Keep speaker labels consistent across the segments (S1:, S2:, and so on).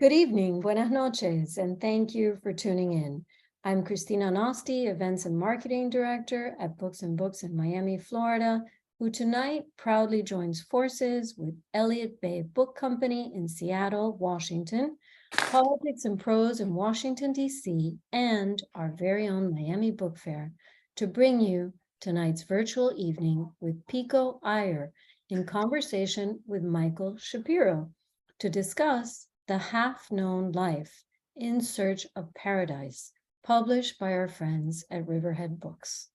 S1: Good evening, buenas noches, and thank you for tuning in. I'm Christina Nosti, Events and Marketing Director at Books and Books in Miami, Florida, who tonight proudly joins forces with Elliott Bay Book Company in Seattle, Washington, Politics and Prose in Washington, D.C., and our very own Miami Book Fair to bring you tonight's virtual evening with Pico Iyer in conversation with Michael Shapiro to discuss The Half-Known Life in Search of Paradise, published by our friends at Riverhead Books.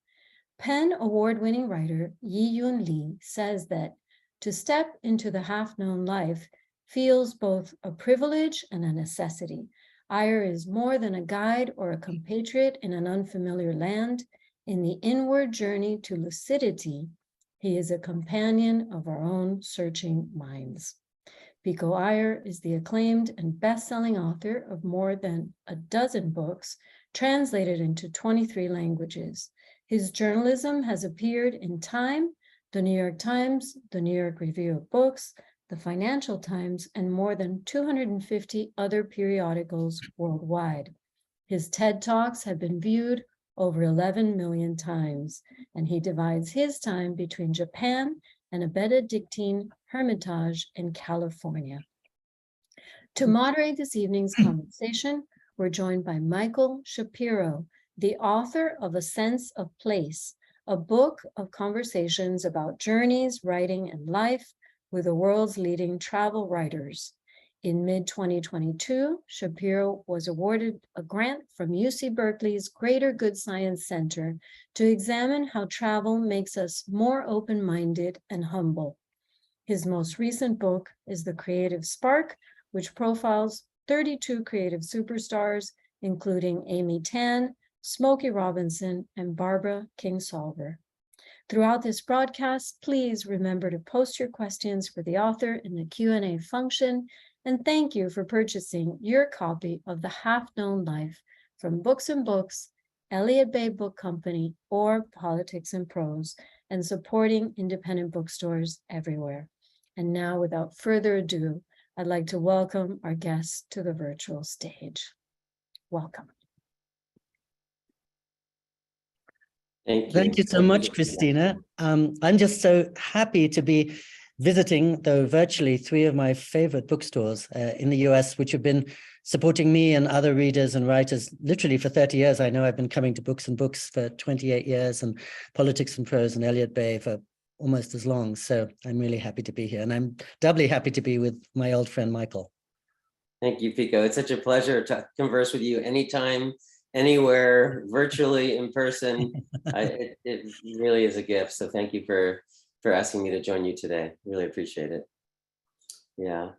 S1: PEN award-winning writer Yi-Yun Lee says that to step into the half-known life feels both a privilege and a necessity. Iyer is more than a guide or a compatriot in an unfamiliar land. In the inward journey to lucidity, he is a companion of our own searching minds. Pico Iyer is the acclaimed and best-selling author of more than a dozen books, translated into 23 languages. His journalism has appeared in Time, the New York Times, the New York Review of Books, the Financial Times, and more than 250 other periodicals worldwide. His TED Talks have been viewed over 11 million times, and he divides his time between Japan and a Benedictine hermitage in California. To moderate this evening's conversation, we're joined by Michael Shapiro, the author of A Sense of Place, a book of conversations about journeys, writing, and life with the world's leading travel writers. In mid-2022, Shapiro was awarded a grant from UC Berkeley's Greater Good Science Center to examine how travel makes us more open-minded and humble. His most recent book is The Creative Spark, which profiles 32 creative superstars, including Amy Tan, Smokey Robinson, and Barbara Kingsolver. Throughout this broadcast, please remember to post your questions for the author in the Q&A function, and thank you for purchasing your copy of The Half-Known Life from Books and Books, Elliott Bay Book Company, or Politics and Prose, and supporting independent bookstores everywhere. And now, without further ado, I'd like to welcome our guests to the virtual stage. Welcome.
S2: Thank you.
S3: Thank you so much, Christina. I'm just so happy to be visiting, though virtually, 3 of my favorite bookstores in the US, which have been supporting me and other readers and writers literally for 30 years. I know I've been coming to Books and Books for 28 years and Politics and Prose and Elliott Bay for almost as long. So I'm really happy to be here. And I'm doubly happy to be with my old friend, Michael.
S2: Thank you, Pico. It's such a pleasure to converse with you anytime, anywhere, virtually, in person. It really is a gift. So thank you for asking me to join you today. Really appreciate it. Yeah.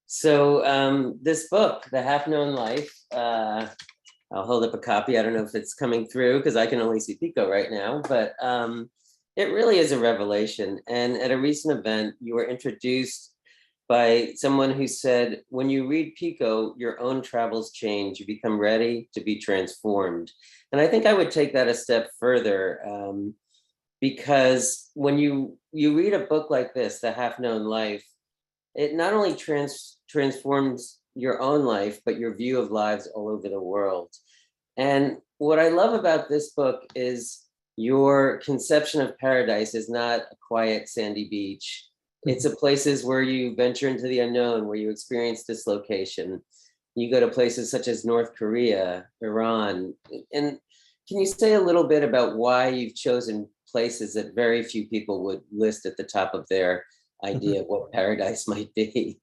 S2: So this book, The Half-Known Life, I'll hold up a copy. I don't know if it's coming through because I can only see Pico right now, but it really is a revelation. And at a recent event, you were introduced by someone who said, when you read Pico, your own travels change. You become ready to be transformed. And I think I would take that a step further, because when you read a book like this, The Half-Known Life, it not only transforms your own life, but your view of lives all over the world. And what I love about this book is your conception of paradise is not a quiet sandy beach. It's a places where you venture into the unknown, where you experience dislocation. You go to places such as North Korea, Iran. And can you say a little bit about why you've chosen places that very few people would list at the top of their idea of what paradise might be?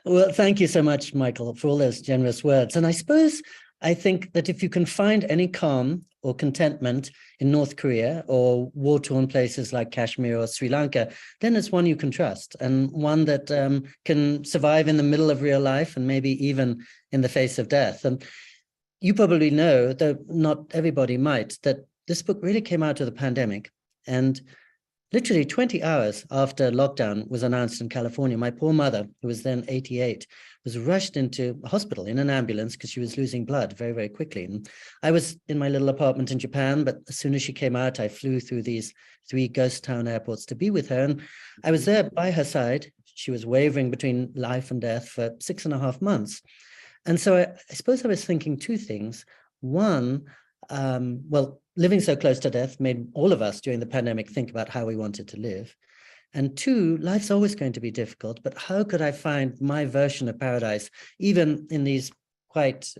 S3: Well, thank you so much, Michael, for all those generous words. And I think that if you can find any calm or contentment in North Korea or war-torn places like Kashmir or Sri Lanka, then it's one you can trust and one that can survive in the middle of real life and maybe even in the face of death. And you probably know, though not everybody might, that this book really came out of the pandemic. And literally 20 hours after lockdown was announced in California, my poor mother, who was then 88, was rushed into a hospital in an ambulance because she was losing blood very, very quickly. And I was in my little apartment in Japan, but as soon as she came out, I flew through these 3 ghost town airports to be with her. And I was there by her side. she was wavering between life and death for 6.5 months. And so I suppose I was thinking two things. One, well, living so close to death made all of us during the pandemic think about how we wanted to live. And two, life's always going to be difficult, but how could I find my version of paradise, even in these quite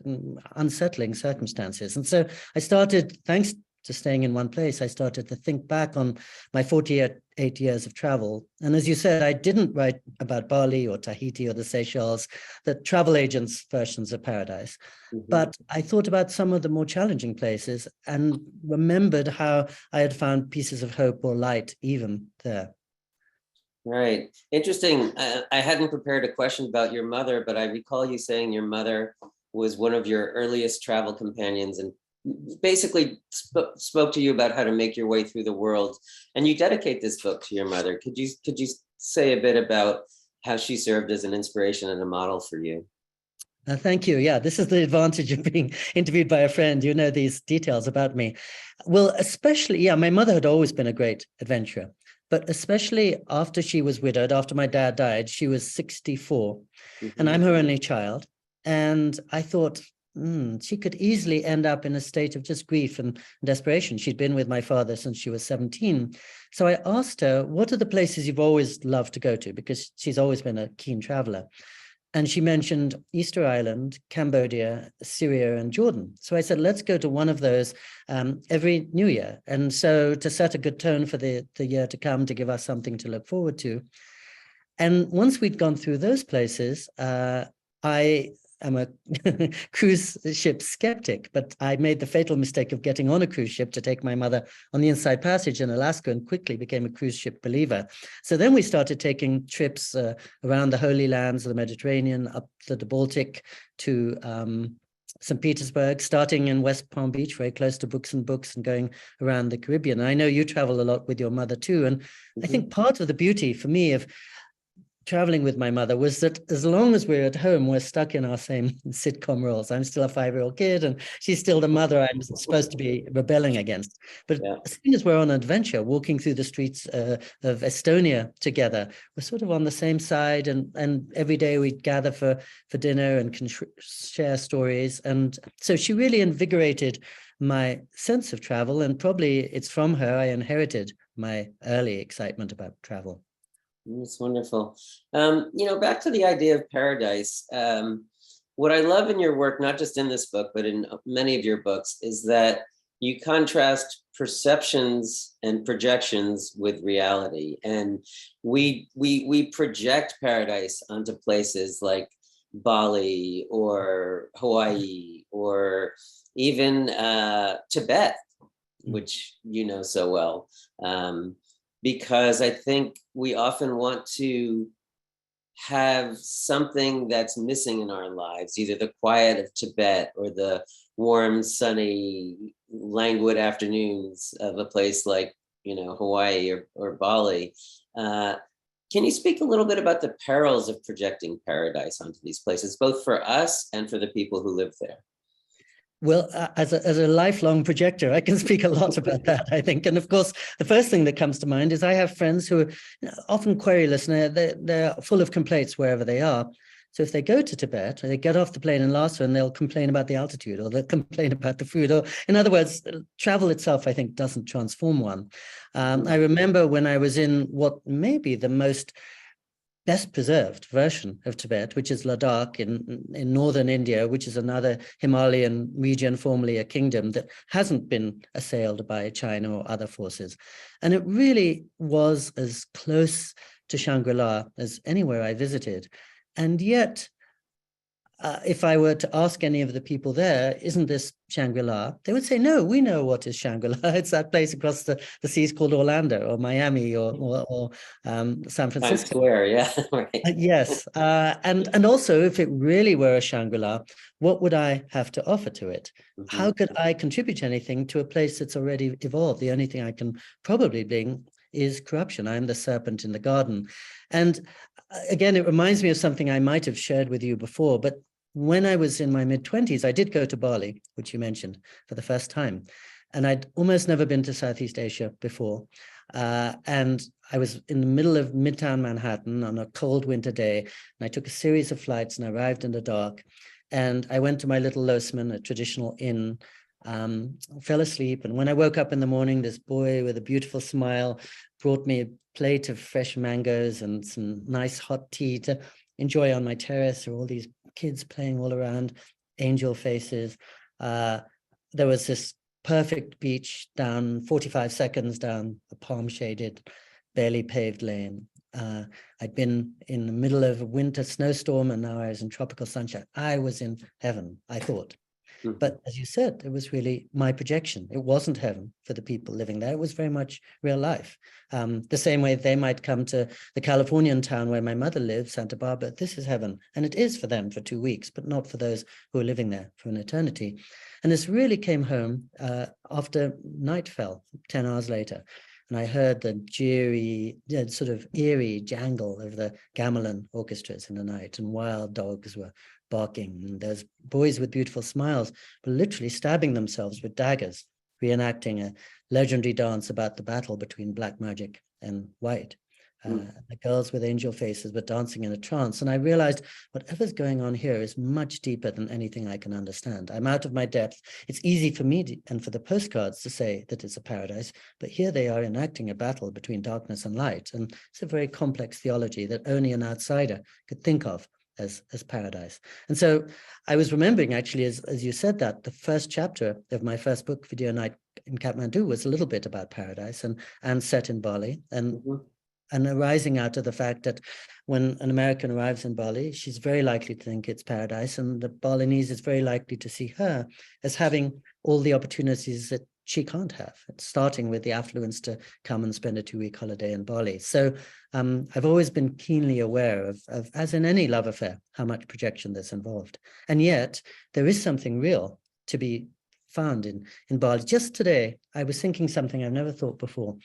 S3: unsettling circumstances? And so I started, thanks to staying in one place, I started to think back on my 48 years of travel. And as you said, I didn't write about Bali or Tahiti or the Seychelles, the travel agents' versions of paradise. But I thought about some of the more challenging places and remembered how I had found pieces of hope or light even there.
S2: Right. Interesting. I hadn't prepared a question about your mother, but I recall you saying your mother was one of your earliest travel companions and basically spoke to you about how to make your way through the world. And you dedicate this book to your mother. Could you say a bit about how she served as an inspiration and a model for you?
S3: Thank you. Yeah, this is the advantage of being interviewed by a friend. You know these details about me. Well, especially, yeah, my mother had always been a great adventurer, but especially after she was widowed, after my dad died, she was 64, and I'm her only child. And I thought, she could easily end up in a state of just grief and desperation. She'd been with my father since she was 17. So I asked her, what are the places you've always loved to go to? Because she's always been a keen traveler. And she mentioned Easter Island, Cambodia, Syria, and Jordan. So I said, let's go to one of those every New Year. And so to set a good tone for the year to come, to give us something to look forward to. And once we'd gone through those places, I am a cruise ship skeptic, but I made the fatal mistake of getting on a cruise ship to take my mother on the Inside Passage in Alaska and quickly became a cruise ship believer. So then we started taking trips around the Holy Lands of the Mediterranean, up to the Baltic, to St. Petersburg, starting in West Palm Beach, very close to Books and Books, and going around the Caribbean. And I know you travel a lot with your mother too. And I think part of the beauty for me of traveling with my mother was that as long as we're at home, we're stuck in our same sitcom roles. I'm still a 5-year-old kid and she's still the mother I'm supposed to be rebelling against. But as soon as we're on an adventure, walking through the streets of Estonia together, we're sort of on the same side, and every day we gather for dinner and can share stories. And so she really invigorated my sense of travel, and probably it's from her I inherited my early excitement about travel.
S2: That's wonderful. Back to the idea of paradise. What I love in your work, not just in this book, but in many of your books, is that you contrast perceptions and projections with reality. And we project paradise onto places like Bali or Hawaii or even Tibet, which you know so well. Because I think we often want to have something that's missing in our lives, either the quiet of Tibet or the warm, sunny, languid afternoons of a place like, Hawaii or Bali. Can you speak a little bit about the perils of projecting paradise onto these places, both for us and for the people who live there?
S3: Well, as a lifelong projector, I can speak a lot about that, I think. And of course, the first thing that comes to mind is I have friends who are often querulous, and they're full of complaints wherever they are. So if they go to Tibet, they get off the plane in Lhasa and they'll complain about the altitude, or they'll complain about the food. Or in other words, travel itself, I think, doesn't transform one. I remember when I was in what may be the most best preserved version of Tibet, which is Ladakh in northern India, which is another Himalayan region, formerly a kingdom that hasn't been assailed by China or other forces. And it really was as close to Shangri-La as anywhere I visited. And yet, if I were to ask any of the people there, isn't this Shangri-La? They would say, no, we know what is Shangri-La. It's that place across the seas called Orlando or Miami or San Francisco.
S2: Times Square, yeah. Right.
S3: Yes. And also, if it really were a Shangri-La, what would I have to offer to it? How could I contribute anything to a place that's already evolved? The only thing I can probably bring is corruption. I'm the serpent in the garden. And again, it reminds me of something I might have shared with you before, but when I was in my mid-20s, I did go to Bali, which you mentioned, for the first time. And I'd almost never been to Southeast Asia before. And I was in the middle of Midtown Manhattan on a cold winter day, and I took a series of flights and arrived in the dark. And I went to my little Losman, a traditional inn, fell asleep. And when I woke up in the morning, this boy with a beautiful smile brought me a plate of fresh mangoes and some nice hot tea to enjoy on my terrace. There were all these kids playing all around, angel faces. There was this perfect beach down 45 seconds down a palm-shaded, barely paved lane. I'd been in the middle of a winter snowstorm, and now I was in tropical sunshine. I was in heaven, I thought.
S2: Mhm.
S3: But as you said, it was really my projection. It wasn't heaven for the people living there. It was very much real life. The same way they might come to the Californian town where my mother lives, Santa Barbara. This is heaven. And it is for them for 2 weeks, but not for those who are living there for an eternity. And this really came home after night fell, 10 hours later. And I heard the jeery, sort of eerie jangle of the gamelan orchestras in the night, and wild dogs were barking. And there's boys with beautiful smiles were literally stabbing themselves with daggers, reenacting a legendary dance about the battle between black magic and white. The girls with angel faces were dancing in a trance. And I realized whatever's going on here is much deeper than anything I can understand. I'm out of my depth. It's easy for me and for the postcards to say that it's a paradise, but here they are enacting a battle between darkness and light. And it's a very complex theology that only an outsider could think of as paradise. And so I was remembering, actually, as you said that, the first chapter of my first book, Video Night in Kathmandu, was a little bit about paradise and set in Bali. And arising out of the fact that when an American arrives in Bali, she's very likely to think it's paradise, and the Balinese is very likely to see her as having all the opportunities that she can't have, starting with the affluence to come and spend a 2-week holiday in Bali. So I've always been keenly aware of, as in any love affair, how much projection there's involved. And yet there is something real to be found in Bali. Just today, I was thinking something I've never thought before,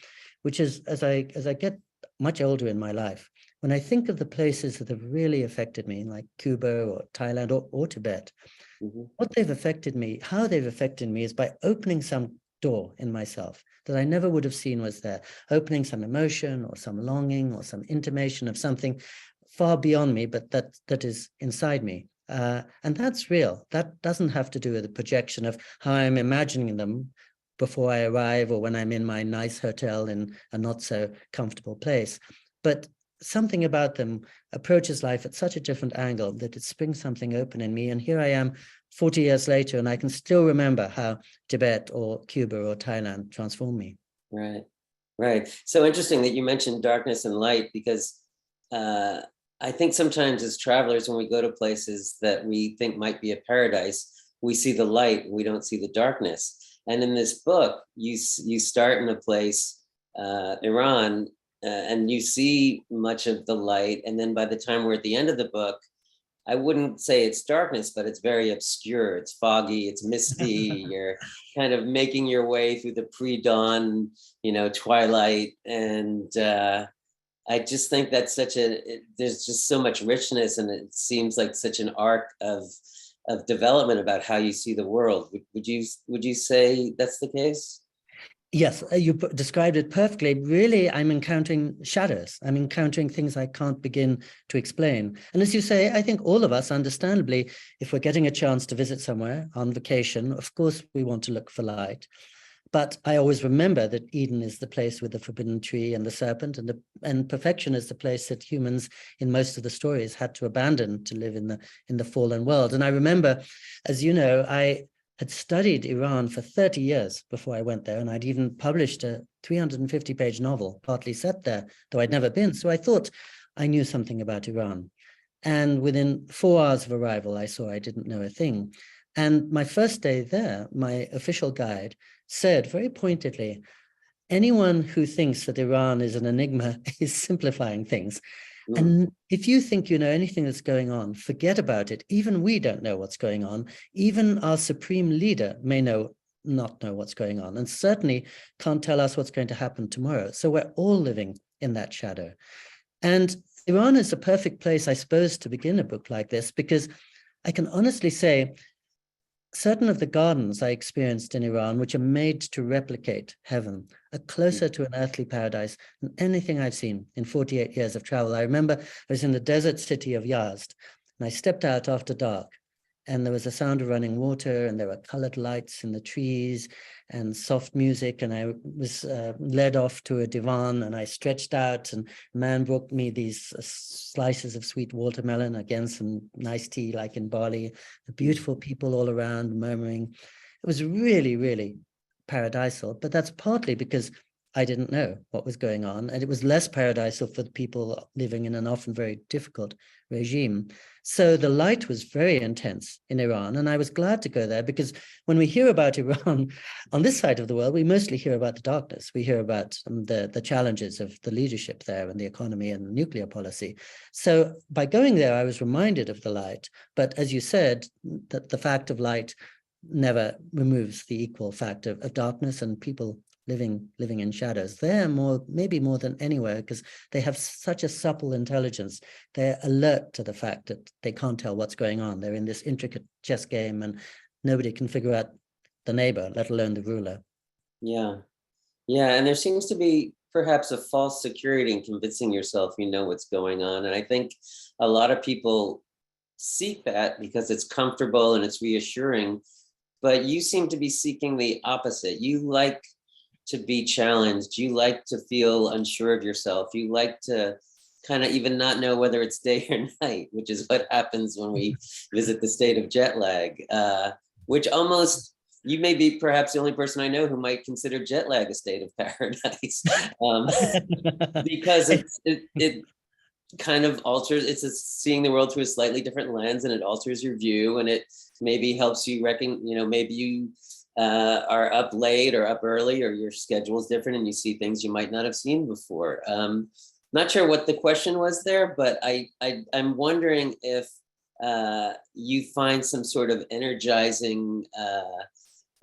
S3: which is as I get much older in my life, when I think of the places that have really affected me, like Cuba or Thailand or Tibet, what they've affected me, how they've affected me is by opening some door in myself that I never would have seen was there, opening some emotion or some longing or some intimation of something far beyond me, but that is inside me. And that's real. That doesn't have to do with the projection of how I'm imagining them before I arrive or when I'm in my nice hotel in a not so comfortable place. But something about them approaches life at such a different angle that it springs something open in me. And here I am 40 years later, and I can still remember how Tibet or Cuba or Thailand transformed me.
S2: Right, right. So interesting that you mentioned darkness and light, because I think sometimes as travelers, when we go to places that we think might be a paradise, we see the light, we don't see the darkness. And in this book, you start in a place, Iran, and you see much of the light. And then by the time we're at the end of the book, I wouldn't say it's darkness, but it's very obscure. It's foggy, it's misty. You're kind of making your way through the pre-dawn, twilight. And I just think that's there's just so much richness, and it seems like such an arc of development about how you see the world. Would you say that's the case?
S3: Yes, you described it perfectly. Really, I'm encountering shadows. I'm encountering things I can't begin to explain. And as you say, I think all of us, understandably, if we're getting a chance to visit somewhere on vacation, of course, we want to look for light. But I always remember that Eden is the place with the forbidden tree and the serpent, and perfection is the place that humans in most of the stories had to abandon to live in the fallen world. And I remember, as you know, I had studied Iran for 30 years before I went there, and I'd even published a 350-page novel, partly set there, though I'd never been. So I thought I knew something about Iran. And within 4 hours of arrival, I saw I didn't know a thing. And my first day there, my official guide said very pointedly, anyone who thinks that Iran is an enigma is simplifying things. And if you think you know anything that's going on, forget about it. Even we don't know what's going on. Even our supreme leader may not know what's going on, and certainly can't tell us what's going to happen tomorrow. So we're all living in that shadow. And Iran is a perfect place, I suppose, to begin a book like this, because I can honestly say certain of the gardens I experienced in Iran, which are made to replicate heaven, are closer to an earthly paradise than anything I've seen in 48 years of travel. I remember I was in the desert city of Yazd, and I stepped out after dark, and there was a sound of running water, and there were colored lights in the trees and soft music. And I was led off to a divan, and I stretched out, and a man brought me these slices of sweet watermelon, again, some nice tea like in Bali, the beautiful people all around murmuring. It was really, really paradisal, but that's partly because I didn't know what was going on. And it was less paradisal for the people living in an often very difficult regime. So the light was very intense in Iran. And I was glad to go there, because when we hear about Iran on this side of the world, we mostly hear about the darkness. We hear about the challenges of the leadership there and the economy and nuclear policy. So by going there, I was reminded of the light. But as you said, that the fact of light never removes the equal fact of darkness and people living in shadows. They're maybe more than anywhere, because they have such a supple intelligence. They're alert to the fact that they can't tell what's going on. They're in this intricate chess game, and nobody can figure out the neighbor, let alone the ruler.
S2: Yeah. Yeah. And there seems to be perhaps a false security in convincing yourself you know what's going on. And I think a lot of people seek that because it's comfortable and it's reassuring. But you seem to be seeking the opposite. You like to be challenged. You like to feel unsure of yourself. You like to kind of even not know whether it's day or night, which is what happens when we visit the state of jet lag, which almost, you may be perhaps the only person I know who might consider jet lag a state of paradise, because it kind of alters, seeing the world through a slightly different lens, and it alters your view, and it maybe helps you maybe you are up late or up early, or your schedule is different and you see things you might not have seen before. Not sure what the question was there, but I'm wondering if you find some sort of energizing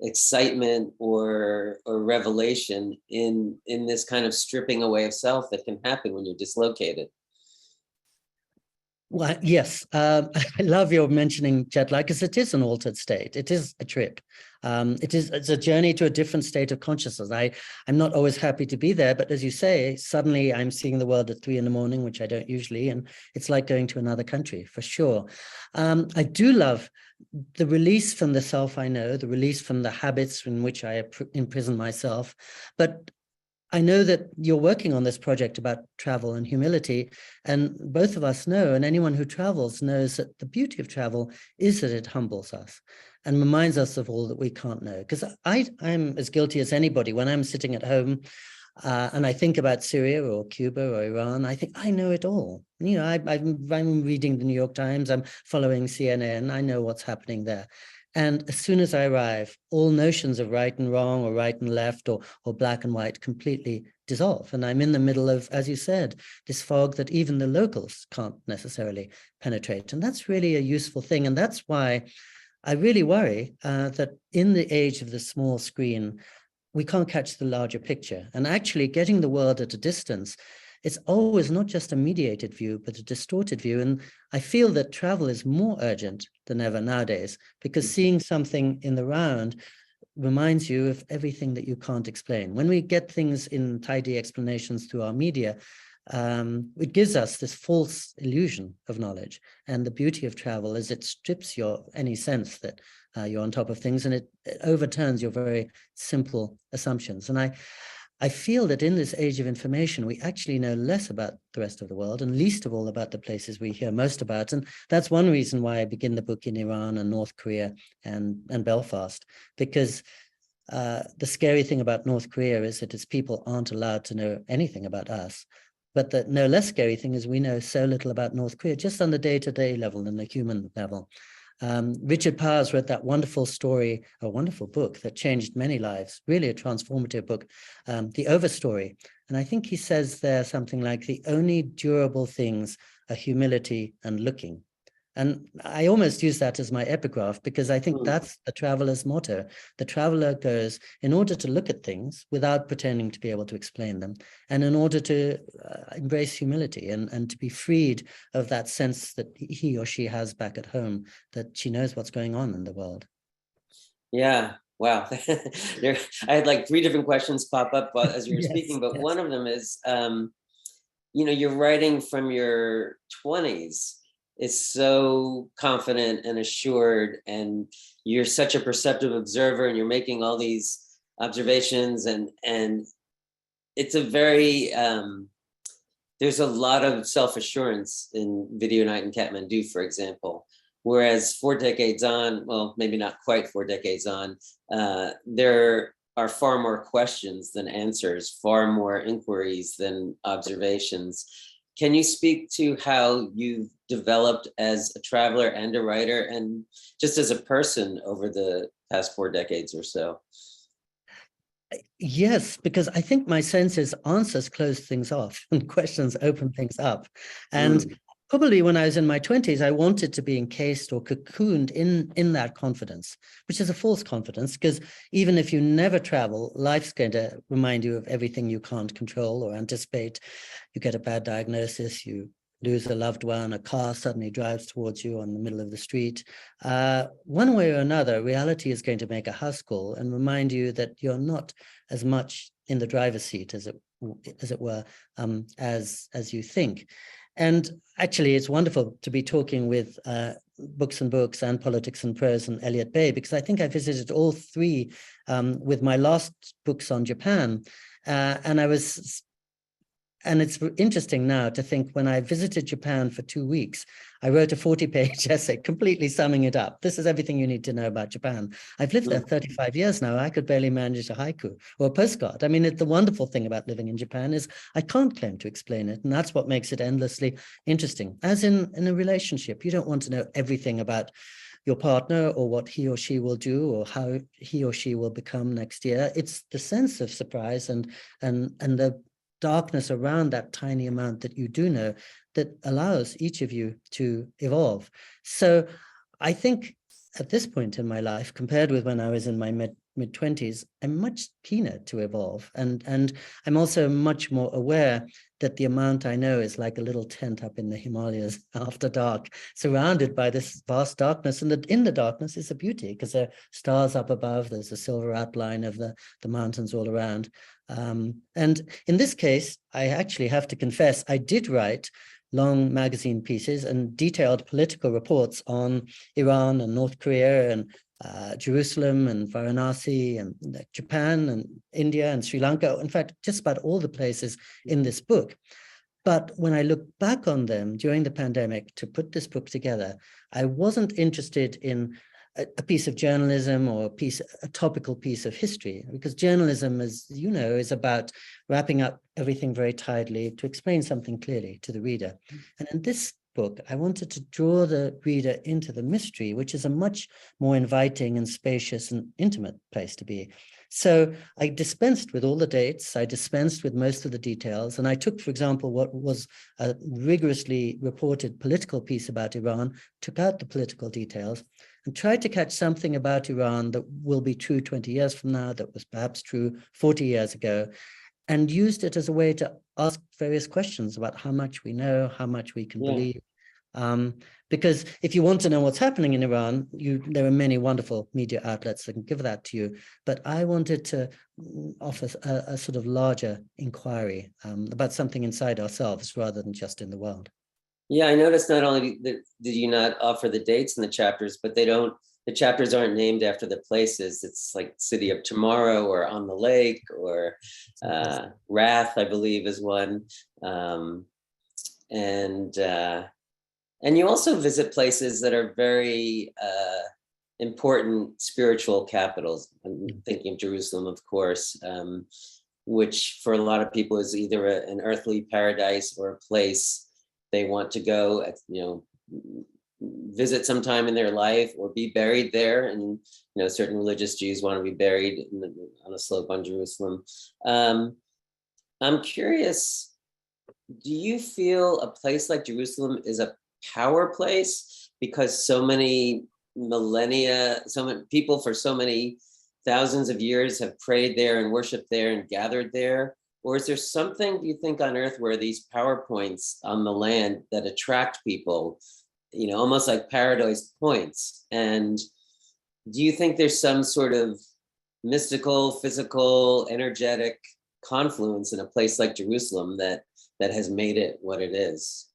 S2: excitement or revelation in this kind of stripping away of self that can happen when you're dislocated.
S3: Well, yes, I love your mentioning jet lag, because it is an altered state. It is a trip. It's a journey to a different state of consciousness. I'm not always happy to be there, but as you say, suddenly I'm seeing the world at 3 a.m, which I don't usually, and it's like going to another country for sure. I do love the release from the self I know, the release from the habits in which I imprison myself, but I know that you're working on this project about travel and humility, and both of us know, and anyone who travels knows, that the beauty of travel is that it humbles us and reminds us of all that we can't know. Because I'm as guilty as anybody when I'm sitting at home and I think about Syria or Cuba or Iran. I think I know it all. You know, I'm reading the New York Times, I'm following CNN, I know what's happening there. And as soon as I arrive, all notions of right and wrong, or right and left, or black and white completely dissolve. And I'm in the middle of, as you said, this fog that even the locals can't necessarily penetrate. And that's really a useful thing. And that's why I really worry that in the age of the small screen, we can't catch the larger picture. And actually getting the world at a distance, it's always not just a mediated view, but a distorted view. And I feel that travel is more urgent than ever nowadays, because seeing something in the round reminds you of everything that you can't explain. When we get things in tidy explanations through our media, it gives us this false illusion of knowledge. And the beauty of travel is it strips any sense that you're on top of things, and it overturns your very simple assumptions. And I feel that in this age of information, we actually know less about the rest of the world, and least of all about the places we hear most about. And that's one reason why I begin the book in Iran and North Korea and Belfast, because the scary thing about North Korea is that its people aren't allowed to know anything about us. But the no less scary thing is we know so little about North Korea, just on the day-to-day level and the human level. Richard Powers wrote that wonderful story, a wonderful book that changed many lives, really a transformative book, The Overstory. And I think he says there something like, the only durable things are humility and looking. And I almost use that as my epigraph, because I think that's the traveler's motto. The traveler goes in order to look at things without pretending to be able to explain them, and in order to embrace humility and to be freed of that sense that he or she has back at home, that she knows what's going on in the world.
S2: Yeah. Wow. I had like 3 different questions pop up as you were
S3: Yes,
S2: speaking, but
S3: yes.
S2: one of them is, you're writing from your 20s. It's so confident and assured, and you're such a perceptive observer, and you're making all these observations, and it's a very there's a lot of self-assurance in Video Night in Kathmandu, for example. Whereas 4 decades on, well, maybe not quite 4 decades on, there are far more questions than answers, far more inquiries than observations. Can you speak to how you've developed as a traveler and a writer, and just as a person over the past 4 decades or so?
S3: Yes, because I think my sense is answers close things off and questions open things up. And
S2: Mm,
S3: probably when I was in my 20s, I wanted to be encased or cocooned in that confidence, which is a false confidence, because even if you never travel, life's going to remind you of everything you can't control or anticipate. You get a bad diagnosis, you lose a loved one, a car suddenly drives towards you on the middle of the street. One way or another, reality is going to make a house call and remind you that you're not as much in the driver's seat as it were, as you think. And actually, it's wonderful to be talking with Books and Books and Politics and Prose and Elliott Bay, because I think I visited all 3 with my last books on Japan. And it's interesting now to think, when I visited Japan for 2 weeks, I wrote a 40-page essay completely summing it up. This is everything you need to know about Japan. I've lived there 35 years now. I could barely manage a haiku or a postcard. I mean, the wonderful thing about living in Japan is I can't claim to explain it. And that's what makes it endlessly interesting. As in a relationship, you don't want to know everything about your partner or what he or she will do or how he or she will become next year. It's the sense of surprise and the darkness around that tiny amount that you do know that allows each of you to evolve. So I think at this point in my life, compared with when I was in my mid-20s, I'm much keener to evolve. And I'm also much more aware that the amount I know is like a little tent up in the Himalayas after dark, surrounded by this vast darkness. And that in the darkness is a beauty, because there are stars up above, there's a silver outline of the mountains all around. And in this case, I actually have to confess, I did write long magazine pieces and detailed political reports on Iran and North Korea and Jerusalem and Varanasi and Japan and India and Sri Lanka. In fact, just about all the places in this book. But when I look back on them during the pandemic to put this book together, I wasn't interested in a piece of journalism or a topical piece of history, because journalism, as you know, is about wrapping up everything very tidily to explain something clearly to the reader. And in this book, I wanted to draw the reader into the mystery, which is a much more inviting and spacious and intimate place to be. So I dispensed with all the dates, I dispensed with most of the details, and I took, for example, what was a rigorously reported political piece about Iran, took out the political details, and tried to catch something about Iran that will be true 20 years from now, that was perhaps true 40 years ago, and used it as a way to ask various questions about how much we know, how much we can believe. Because if you want to know what's happening in Iran, there are many wonderful media outlets that can give that to you. But I wanted to offer a sort of larger inquiry about something inside ourselves rather than just in the world.
S2: Yeah, I noticed not only did you not offer the dates in the chapters, but the chapters aren't named after the places. It's like City of Tomorrow or On the Lake or Wrath, I believe, is one. And you also visit places that are very important spiritual capitals. I'm thinking of Jerusalem, of course, which for a lot of people is either an earthly paradise or a place they want to go, visit sometime in their life or be buried there. And, certain religious Jews want to be buried on a slope on Jerusalem. I'm curious, do you feel a place like Jerusalem is a power place because so many millennia, so many people for so many thousands of years have prayed there and worshiped there and gathered there? Or is there something, do you think, on Earth where these power points on the land that attract people, almost like paradise points? And do you think there's some sort of mystical, physical, energetic confluence in a place like Jerusalem that has made it what it is?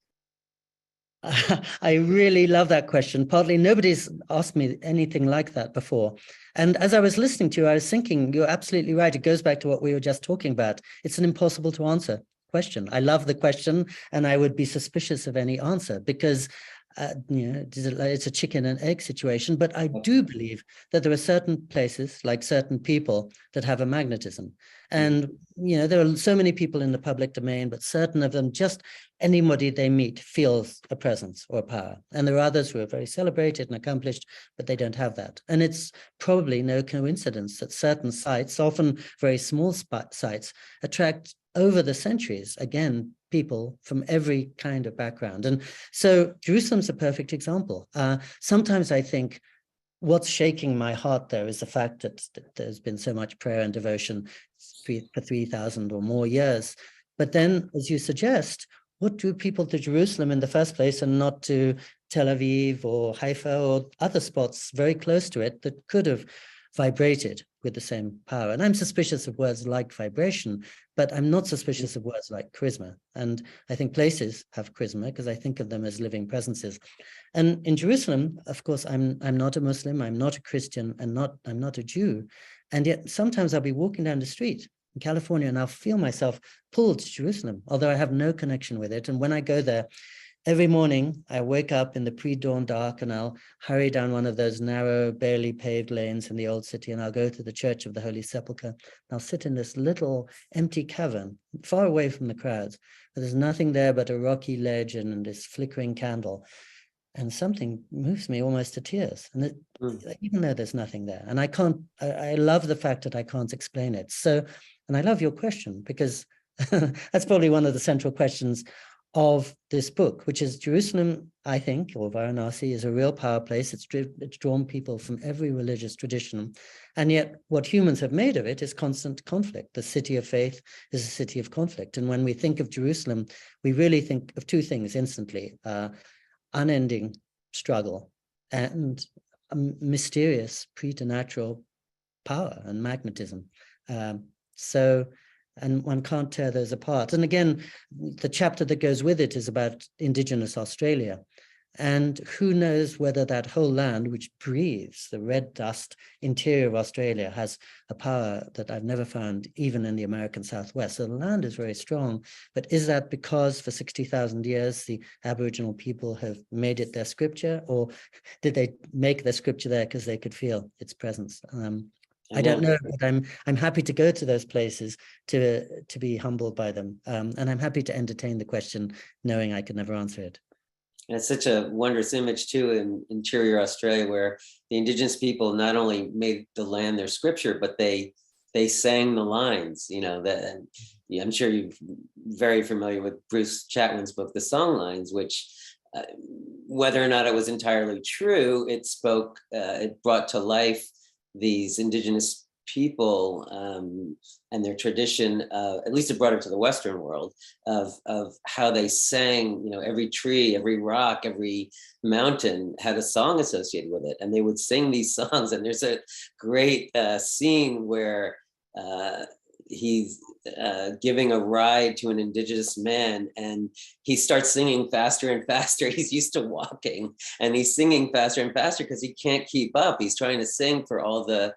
S3: I really love that question. Partly, nobody's asked me anything like that before. And as I was listening to you, I was thinking, you're absolutely right. It goes back to what we were just talking about. It's an impossible to answer question. I love the question, and I would be suspicious of any answer because it's a chicken and egg situation. But I do believe that there are certain places, like certain people, that have a magnetism. And there are so many people in the public domain, but certain of them, just anybody they meet feels a presence or a power. And there are others who are very celebrated and accomplished, but they don't have that. And it's probably no coincidence that certain sites, often very small sites, attract over the centuries, again, people from every kind of background. And so Jerusalem's a perfect example. Sometimes I think what's shaking my heart there is the fact that there's been so much prayer and devotion for 3,000 or more years. But then, as you suggest, what drew people to Jerusalem in the first place and not to Tel Aviv or Haifa or other spots very close to it that could have vibrated with the same power? And I'm suspicious of words like vibration, but I'm not suspicious of words like charisma. And I think places have charisma because I think of them as living presences. And in Jerusalem, of course, I'm not a Muslim, I'm not a Christian, and I'm not a Jew. And yet sometimes I'll be walking down the street in California and I'll feel myself pulled to Jerusalem, although I have no connection with it. And when I go there, every morning, I wake up in the pre-dawn dark and I'll hurry down one of those narrow, barely paved lanes in the old city, and I'll go to the Church of the Holy Sepulchre. I'll sit in this little empty cavern, far away from the crowds. There's nothing there but a rocky ledge and this flickering candle. And something moves me almost to tears. And even though there's nothing there, and I love the fact that I can't explain it. So, and I love your question because that's probably one of the central questions of this book, which is Jerusalem, I think, or Varanasi, is a real power place. It's drawn people from every religious tradition. And yet what humans have made of it is constant conflict. The city of faith is a city of conflict. And when we think of Jerusalem, we really think of two things instantly: unending struggle and a mysterious preternatural power and magnetism. And one can't tear those apart. And again, the chapter that goes with it is about indigenous Australia. And who knows whether that whole land, which breathes the red dust interior of Australia, has a power that I've never found even in the American Southwest. So the land is very strong. But is that because for 60,000 years, the Aboriginal people have made it their scripture? Or did they make their scripture there because they could feel its presence? I don't know, but I'm happy to go to those places to be humbled by them. And I'm happy to entertain the question, knowing I could never answer it.
S2: And it's such a wondrous image too in interior Australia, where the indigenous people not only made the land their scripture, but they sang the lines, that I'm sure you're very familiar with Bruce Chatwin's book, The Songlines, which whether or not it was entirely true, it brought to life these indigenous people and their tradition, at least it brought it to the Western world, of how they sang, every tree, every rock, every mountain had a song associated with it. And they would sing these songs. And there's a great scene where he's giving a ride to an indigenous man, and he starts singing faster and faster. He's used to walking, and he's singing faster and faster because he can't keep up. He's trying to sing for all the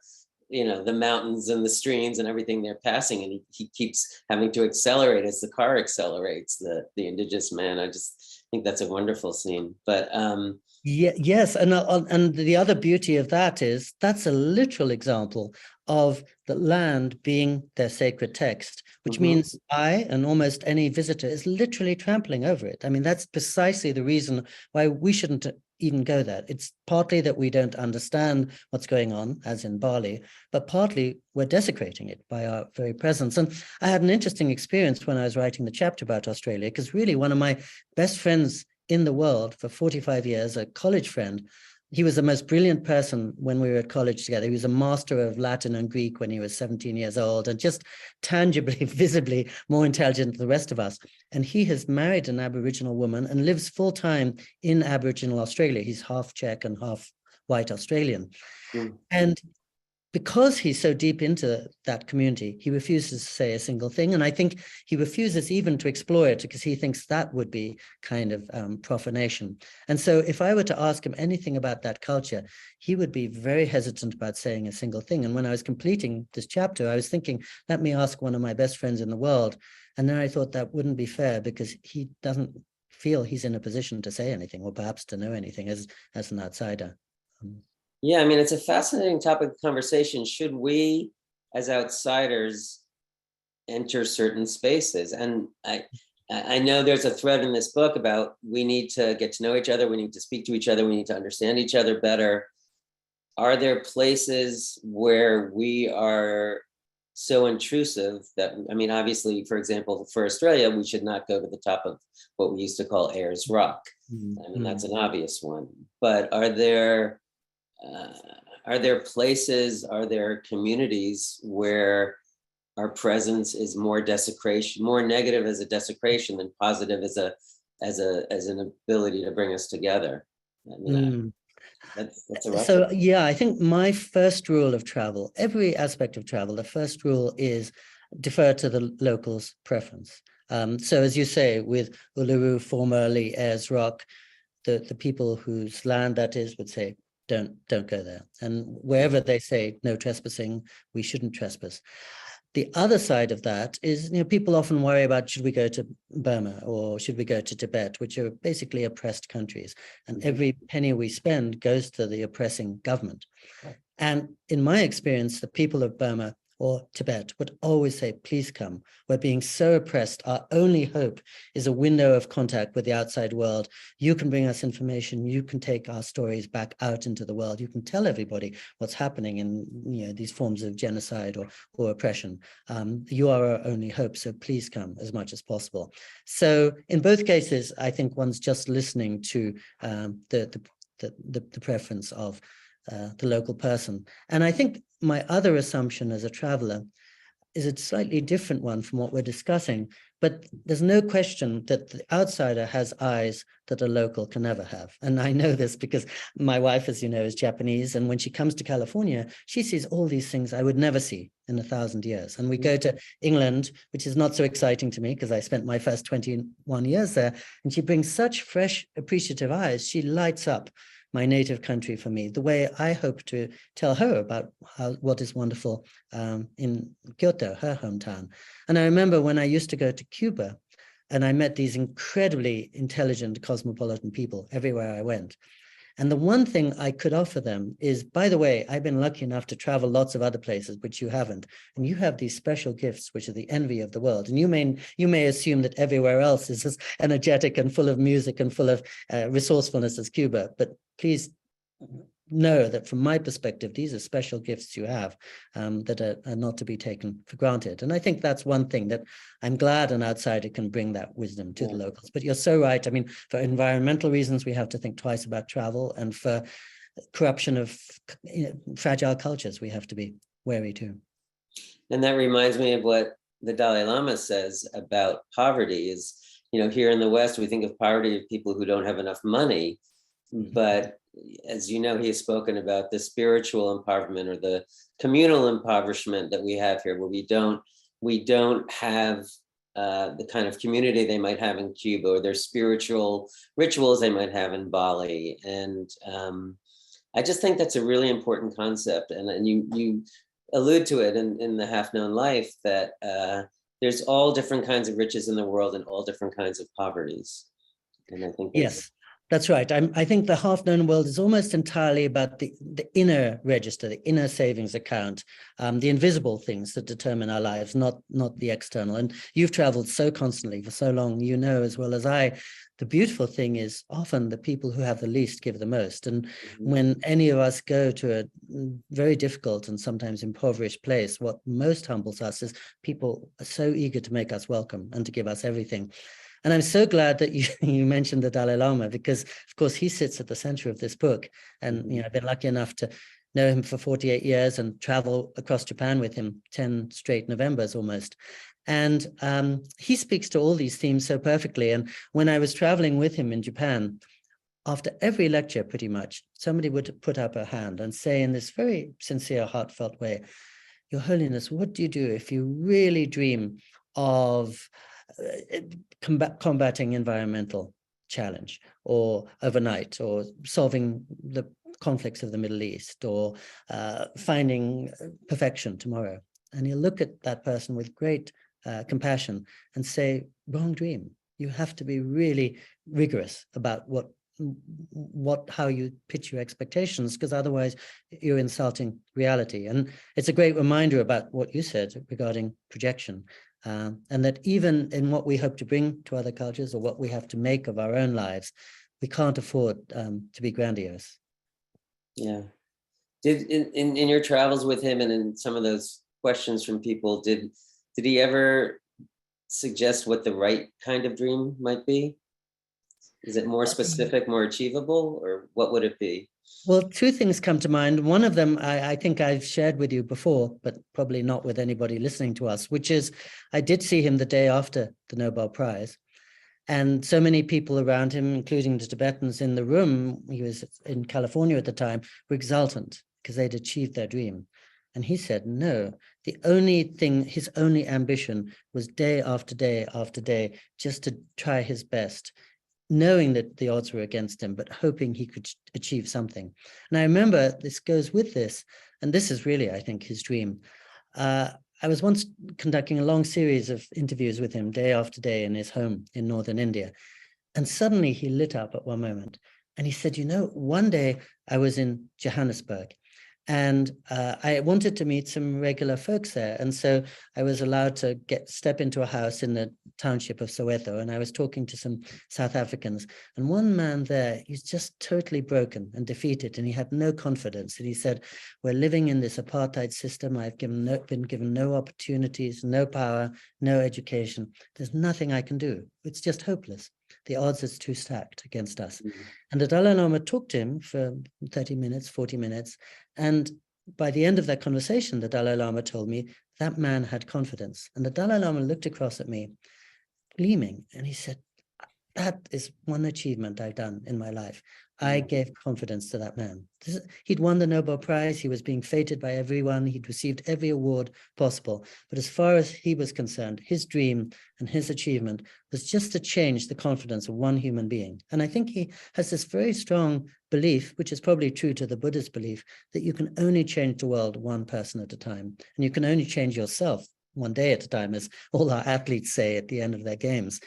S2: mountains and the streams and everything they're passing, and he keeps having to accelerate as the car accelerates, the indigenous man. I just think that's a wonderful scene. But
S3: yes, and the other beauty of that is that's a literal example of the land being their sacred text, which means I and almost any visitor is literally trampling over it. I mean, that's precisely the reason why we shouldn't even go there. It's partly that we don't understand what's going on, as in Bali, but partly we're desecrating it by our very presence. And I had an interesting experience when I was writing the chapter about Australia, because really one of my best friends in the world for 45 years, a college friend, he was the most brilliant person when we were at college together. He was a master of Latin and Greek when he was 17 years old, and just tangibly, visibly more intelligent than the rest of us. And he has married an Aboriginal woman and lives full-time in Aboriginal Australia. He's half Czech and half white Australian.
S2: Mm.
S3: And because he's so deep into that community, he refuses to say a single thing. And I think he refuses even to explore it because he thinks that would be kind of profanation. And so if I were to ask him anything about that culture, he would be very hesitant about saying a single thing. And when I was completing this chapter, I was thinking, let me ask one of my best friends in the world. And then I thought that wouldn't be fair because he doesn't feel he's in a position to say anything or perhaps to know anything as an outsider.
S2: Yeah, I mean, it's a fascinating topic of conversation. Should we, as outsiders, enter certain spaces? And I know there's a thread in this book about we need to get to know each other, we need to speak to each other, we need to understand each other better. Are there places where we are so intrusive that, I mean, obviously, for example, for Australia, we should not go to the top of what we used to call Ayers Rock. I mean, that's an obvious one. But are there places, are there communities where our presence is more desecration, more negative as a desecration than positive as an ability to bring us together? I mean, that's a rough
S3: So
S2: one.
S3: yeah, I think my first rule of travel, every aspect of travel, the first rule is defer to the locals' preference. So as you say, with Uluru, formerly Ayers Rock, the people whose land that is would say, don't go there. And wherever they say no trespassing, we shouldn't trespass. The other side of that is, people often worry about, should we go to Burma or should we go to Tibet, which are basically oppressed countries. And every penny we spend goes to the oppressing government. And in my experience, the people of Burma or Tibet would always say, please come. We're being so oppressed. Our only hope is a window of contact with the outside world. You can bring us information. You can take our stories back out into the world. You can tell everybody what's happening in these forms of genocide or oppression. You are our only hope. So please come as much as possible. So in both cases, I think one's just listening to the preference of the local person. And I think my other assumption as a traveler is a slightly different one from what we're discussing, but there's no question that the outsider has eyes that a local can never have. And I know this because my wife, as you know, is Japanese. And when she comes to California, she sees all these things I would never see in 1,000 years. And we go to England, which is not so exciting to me because I spent my first 21 years there. And she brings such fresh, appreciative eyes. She lights up my native country for me, the way I hope to tell her about what is wonderful in Kyoto, her hometown. And I remember when I used to go to Cuba and I met these incredibly intelligent cosmopolitan people everywhere I went. And the one thing I could offer them is, by the way, I've been lucky enough to travel lots of other places, which you haven't. And you have these special gifts, which are the envy of the world. And you may assume that everywhere else is as energetic and full of music and full of resourcefulness as Cuba. But please know that from my perspective, these are special gifts you have that are not to be taken for granted. And I think that's one thing that I'm glad an outsider can bring that wisdom to the locals. But you're so right. I mean, for environmental reasons, we have to think twice about travel, and for corruption of fragile cultures, we have to be wary too.
S2: And that reminds me of what the Dalai Lama says about poverty is, here in the West, we think of poverty of people who don't have enough money. But as you know, he has spoken about the spiritual impoverishment or the communal impoverishment that we have here, where we don't have the kind of community they might have in Cuba, or their spiritual rituals they might have in Bali. And I just think that's a really important concept. And you allude to it in The Half-Known Life, that there's all different kinds of riches in the world and all different kinds of poverties. And I think
S3: yes. That's right. I think the half-known world is almost entirely about the inner register, the inner savings account, the invisible things that determine our lives, not the external. And you've traveled so constantly for so long, as well as I, the beautiful thing is often the people who have the least give the most. And when any of us go to a very difficult and sometimes impoverished place, what most humbles us is people are so eager to make us welcome and to give us everything. And I'm so glad that you mentioned the Dalai Lama, because, of course, he sits at the center of this book. And I've been lucky enough to know him for 48 years and travel across Japan with him 10 straight Novembers almost. And he speaks to all these themes so perfectly. And when I was traveling with him in Japan, after every lecture, pretty much, somebody would put up a hand and say in this very sincere, heartfelt way, Your Holiness, what do you do if you really dream of combating environmental challenge, or overnight, or solving the conflicts of the Middle East, or finding perfection tomorrow? And you look at that person with great compassion and say, wrong dream. You have to be really rigorous about how you pitch your expectations, because otherwise you're insulting reality. And it's a great reminder about what you said regarding projection, and that even in what we hope to bring to other cultures, or what we have to make of our own lives, we can't afford to be grandiose.
S2: Yeah. Did in your travels with him, and in some of those questions from people, did he ever suggest what the right kind of dream might be? Is it more specific, more achievable, or what would it be?
S3: Well, two things come to mind. One of them I think I've shared with you before, but probably not with anybody listening to us, which is I did see him the day after the Nobel Prize. And so many people around him, including the Tibetans in the room, he was in California at the time, were exultant because they'd achieved their dream. And he said, no, the only thing, his only ambition was day after day after day, just to try his best, knowing that the odds were against him, but hoping he could achieve something. And I remember this goes with this, and this is really, I think, his dream. I was once conducting a long series of interviews with him day after day in his home in northern India. And suddenly he lit up at one moment and he said, one day I was in Johannesburg, and I wanted to meet some regular folks there. And so I was allowed to step into a house in the township of Soweto, and I was talking to some South Africans. And one man there, he's just totally broken and defeated, and he had no confidence. And he said, we're living in this apartheid system. I've been given no opportunities, no power, no education. There's nothing I can do. It's just hopeless. The odds are too stacked against us. Mm-hmm. And the Dalai Lama talked to him for 30 minutes, 40 minutes. And by the end of that conversation, the Dalai Lama told me that man had confidence. And the Dalai Lama looked across at me, gleaming, and he said, that is one achievement I've done in my life. I gave confidence to that man. He'd won the Nobel Prize. He was being feted by everyone. He'd received every award possible. But as far as he was concerned, his dream and his achievement was just to change the confidence of one human being. And I think he has this very strong belief, which is probably true to the Buddhist belief, that you can only change the world one person at a time. And you can only change yourself one day at a time, as all our athletes say at the end of their games.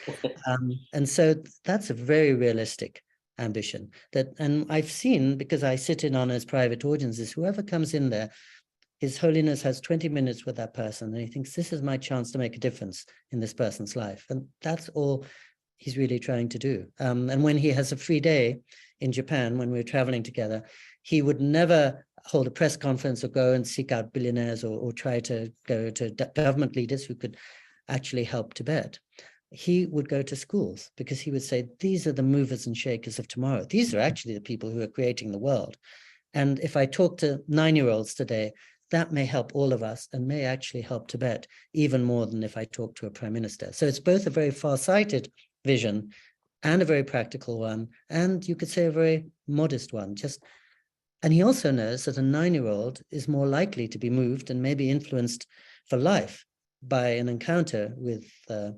S3: And so that's a very realistic ambition. And I've seen, because I sit in on his private audiences, whoever comes in there, His Holiness has 20 minutes with that person, and he thinks, this is my chance to make a difference in this person's life. And that's all he's really trying to do. And when he has a free day in Japan, when we're traveling together, he would never hold a press conference or go and seek out billionaires or try to go to government leaders who could actually help Tibet. He would go to schools, because he would say, these are the movers and shakers of tomorrow. These are actually the people who are creating the world. And if I talk to 9-year-olds today, that may help all of us and may actually help Tibet even more than if I talk to a prime minister. So it's both a very far-sighted vision and a very practical one, and you could say a very modest one. And he also knows that a 9-year-old is more likely to be moved and maybe influenced for life by an encounter with a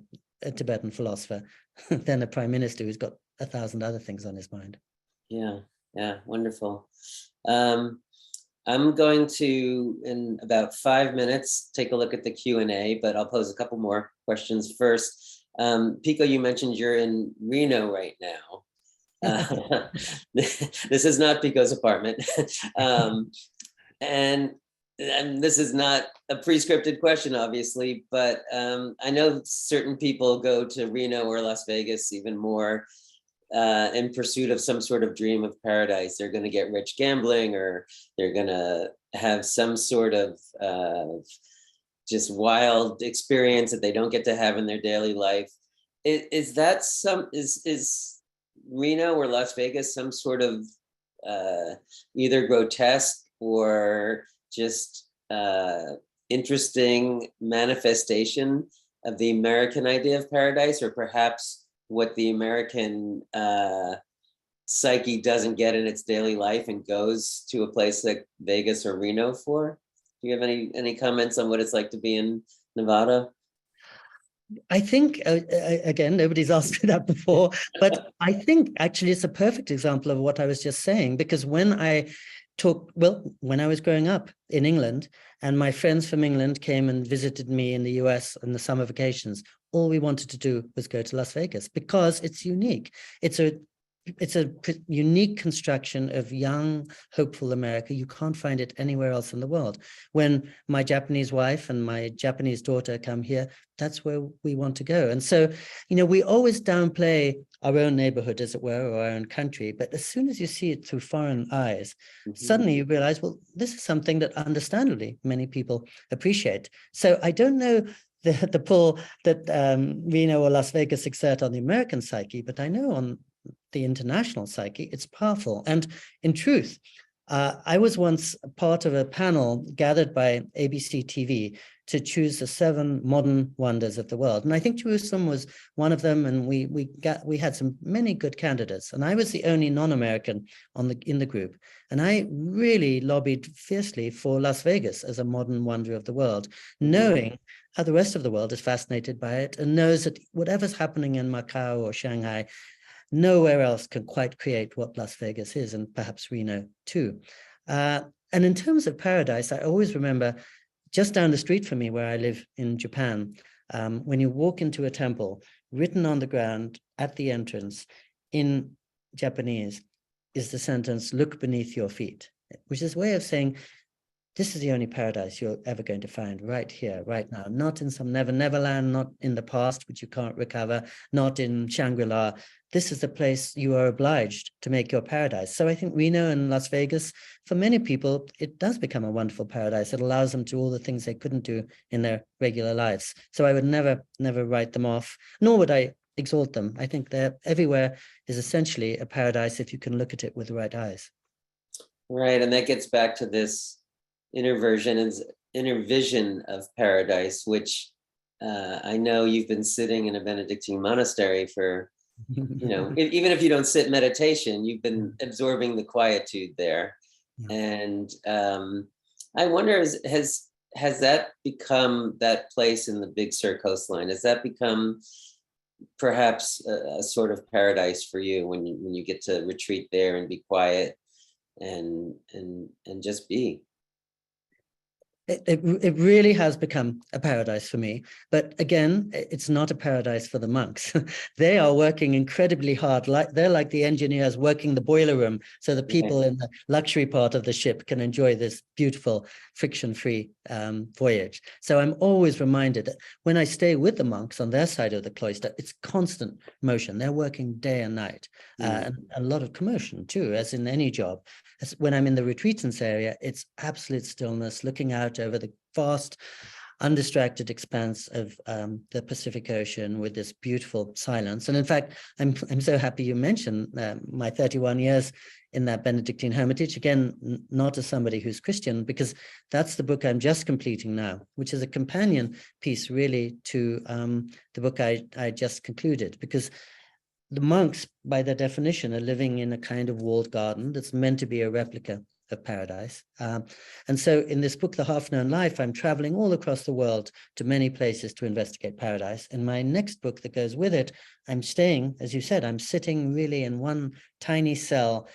S3: Tibetan philosopher than a prime minister who's got 1,000 other things on his mind.
S2: Yeah, wonderful. I'm going to, in about 5 minutes, take a look at the Q&A, but I'll pose a couple more questions first. Pico, you mentioned you're in Reno right now. This is not Pico's apartment. And this is not a pre-scripted question, obviously, but I know certain people go to Reno or Las Vegas even more in pursuit of some sort of dream of paradise. They're going to get rich gambling, or they're going to have some sort of just wild experience that they don't get to have in their daily life. Is Reno or Las Vegas some sort of either grotesque or just interesting manifestation of the American idea of paradise, or perhaps what the American psyche doesn't get in its daily life and goes to a place like Vegas or Reno for? Do you have any comments on what it's like to be in Nevada?
S3: I think, again, nobody's asked me that before, but I think actually it's a perfect example of what I was just saying, because when I was growing up in England and my friends from England came and visited me in the US in the summer vacations, all we wanted to do was go to Las Vegas because it's unique. It's a unique construction of young, hopeful America. You can't find it anywhere else in the world. When my Japanese wife and my Japanese daughter come here, that's where we want to go. And so, we always downplay our own neighborhood, as it were, or our own country. But as soon as you see it through foreign eyes, suddenly you realize, well, this is something that understandably many people appreciate. So I don't know the pull that Reno or Las Vegas exert on the American psyche, but I know on the international psyche, it's powerful. And in truth, I was once part of a panel gathered by ABC TV to choose the 7 modern wonders of the world. And I think Jerusalem was one of them. And we had many good candidates. And I was the only non-American in the group. And I really lobbied fiercely for Las Vegas as a modern wonder of the world, knowing how the rest of the world is fascinated by it and knows that whatever's happening in Macau or Shanghai, nowhere else can quite create what Las Vegas is, and perhaps Reno too. And in terms of paradise, I always remember just down the street from me where I live in Japan, when you walk into a temple, written on the ground at the entrance in Japanese is the sentence, "Look beneath your feet," which is a way of saying, this is the only paradise you're ever going to find right here, right now, not in some Never Land, not in the past, which you can't recover, not in Shangri-La. This is the place you are obliged to make your paradise. So I think Reno and Las Vegas, for many people, it does become a wonderful paradise. It allows them to do all the things they couldn't do in their regular lives. So I would never write them off, nor would I exalt them. I think everywhere is essentially a paradise if you can look at it with the right eyes.
S2: Right, and that gets back to this inner vision of paradise, which I know you've been sitting in a Benedictine monastery for, even if you don't sit meditation, you've been absorbing the quietude there. Yeah. And I wonder, has that become that place in the Big Sur coastline? Has that become perhaps a sort of paradise for you when you get to retreat there and be quiet and just be?
S3: It really has become a paradise for me. But again, it's not a paradise for the monks. They are working incredibly hard. They're like the engineers working the boiler room so the people in the luxury part of the ship can enjoy this beautiful friction-free voyage. So I'm always reminded that when I stay with the monks on their side of the cloister, it's constant motion. They're working day and night, and a lot of commotion too, as in any job. When I'm in the retreatants area, it's absolute stillness, looking out over the vast, undistracted expanse of the Pacific Ocean with this beautiful silence. And in fact, I'm so happy you mentioned my 31 years in that Benedictine hermitage, again, not as somebody who's Christian, because that's the book I'm just completing now, which is a companion piece really to the book I just concluded, because the monks, by their definition, are living in a kind of walled garden that's meant to be a replica of paradise. And so in this book, The Half-Known Life, I'm traveling all across the world to many places to investigate paradise. In my next book that goes with it, I'm staying, as you said, I'm sitting really in one tiny cell,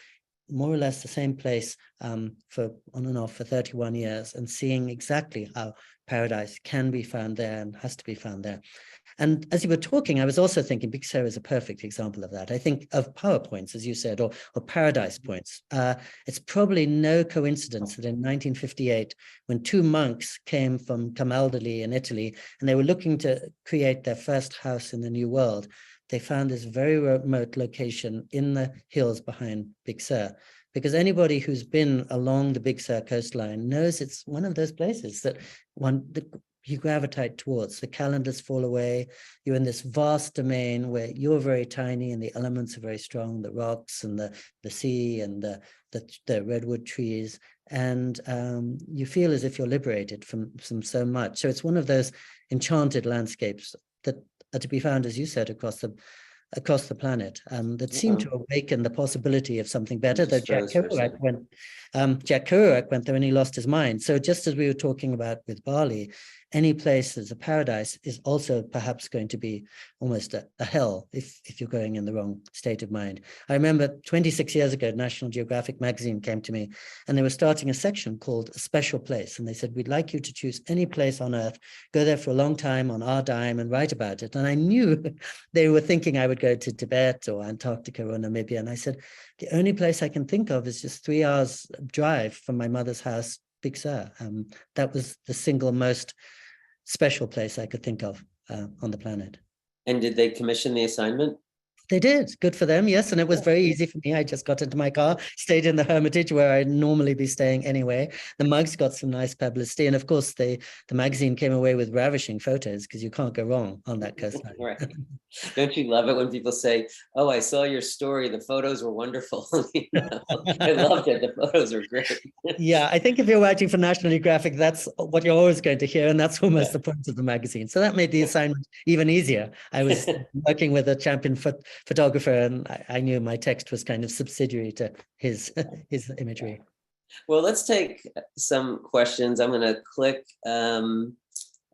S3: more or less the same place for on and off for 31 years, and seeing exactly how paradise can be found there and has to be found there. And as you were talking, I was also thinking Big Sur is a perfect example of that. I think of power points, as you said, or paradise points. It's probably no coincidence that in 1958, when 2 monks came from Camaldoli in Italy, and they were looking to create their first house in the New World, they found this very remote location in the hills behind Big Sur. Because anybody who's been along the Big Sur coastline knows it's one of those places that you gravitate towards. The calendars fall away. You're in this vast domain where you're very tiny and the elements are very strong, the rocks and the sea and the redwood trees. And you feel as if you're liberated from so much. So it's one of those enchanted landscapes that are to be found, as you said, across the across the planet that seemed to awaken the possibility of something better. Though Jack Kerouac went there and he lost his mind. So just as we were talking about with Bali, any place that's a paradise is also perhaps going to be almost a hell if you're going in the wrong state of mind. I remember 26 years ago, National Geographic magazine came to me and they were starting a section called A Special Place. And they said, we'd like you to choose any place on earth, go there for a long time on our dime and write about it. And I knew they were thinking I would go to Tibet or Antarctica or Namibia. And I said, the only place I can think of is just 3 hours drive from my mother's house, Big Sur. That was the single most special place I could think of on the planet.
S2: And did they commission the assignment?
S3: They did. Good for them, yes. And it was very easy for me. I just got into my car, stayed in the Hermitage where I'd normally be staying anyway. The mugs got some nice publicity. And of course, the magazine came away with ravishing photos because you can't go wrong on that coastline.
S2: Right. Don't you love it when people say, oh, I saw your story. The photos were wonderful. I loved it. The photos are great.
S3: Yeah, I think if you're writing for National Geographic, that's what you're always going to hear. And that's almost the point of the magazine. So that made the assignment even easier. I was working with a champion photographer, and I knew my text was kind of subsidiary to his imagery.
S2: Well, let's take some questions. I'm going to click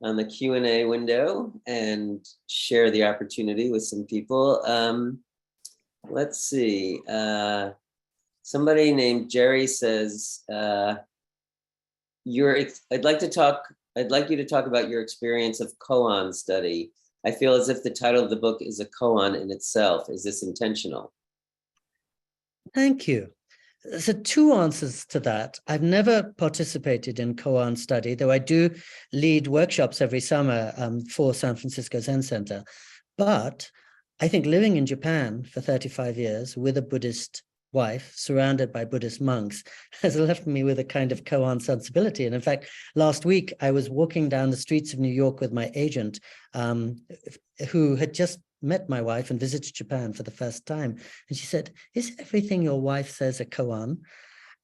S2: on the Q&A window and share the opportunity with some people. Let's see. Somebody named Jerry says, I'd like you to talk about your experience of koan study. I feel as if the title of the book is a koan in itself. Is this intentional?
S3: Thank you. So 2 answers to that. I've never participated in koan study, though I do lead workshops every summer for San Francisco Zen Center. But I think living in Japan for 35 years with a Buddhist wife surrounded by Buddhist monks has left me with a kind of koan sensibility. And in fact, last week I was walking down the streets of New York with my agent who had just met my wife and visited Japan for the first time. And she said, is everything your wife says a koan?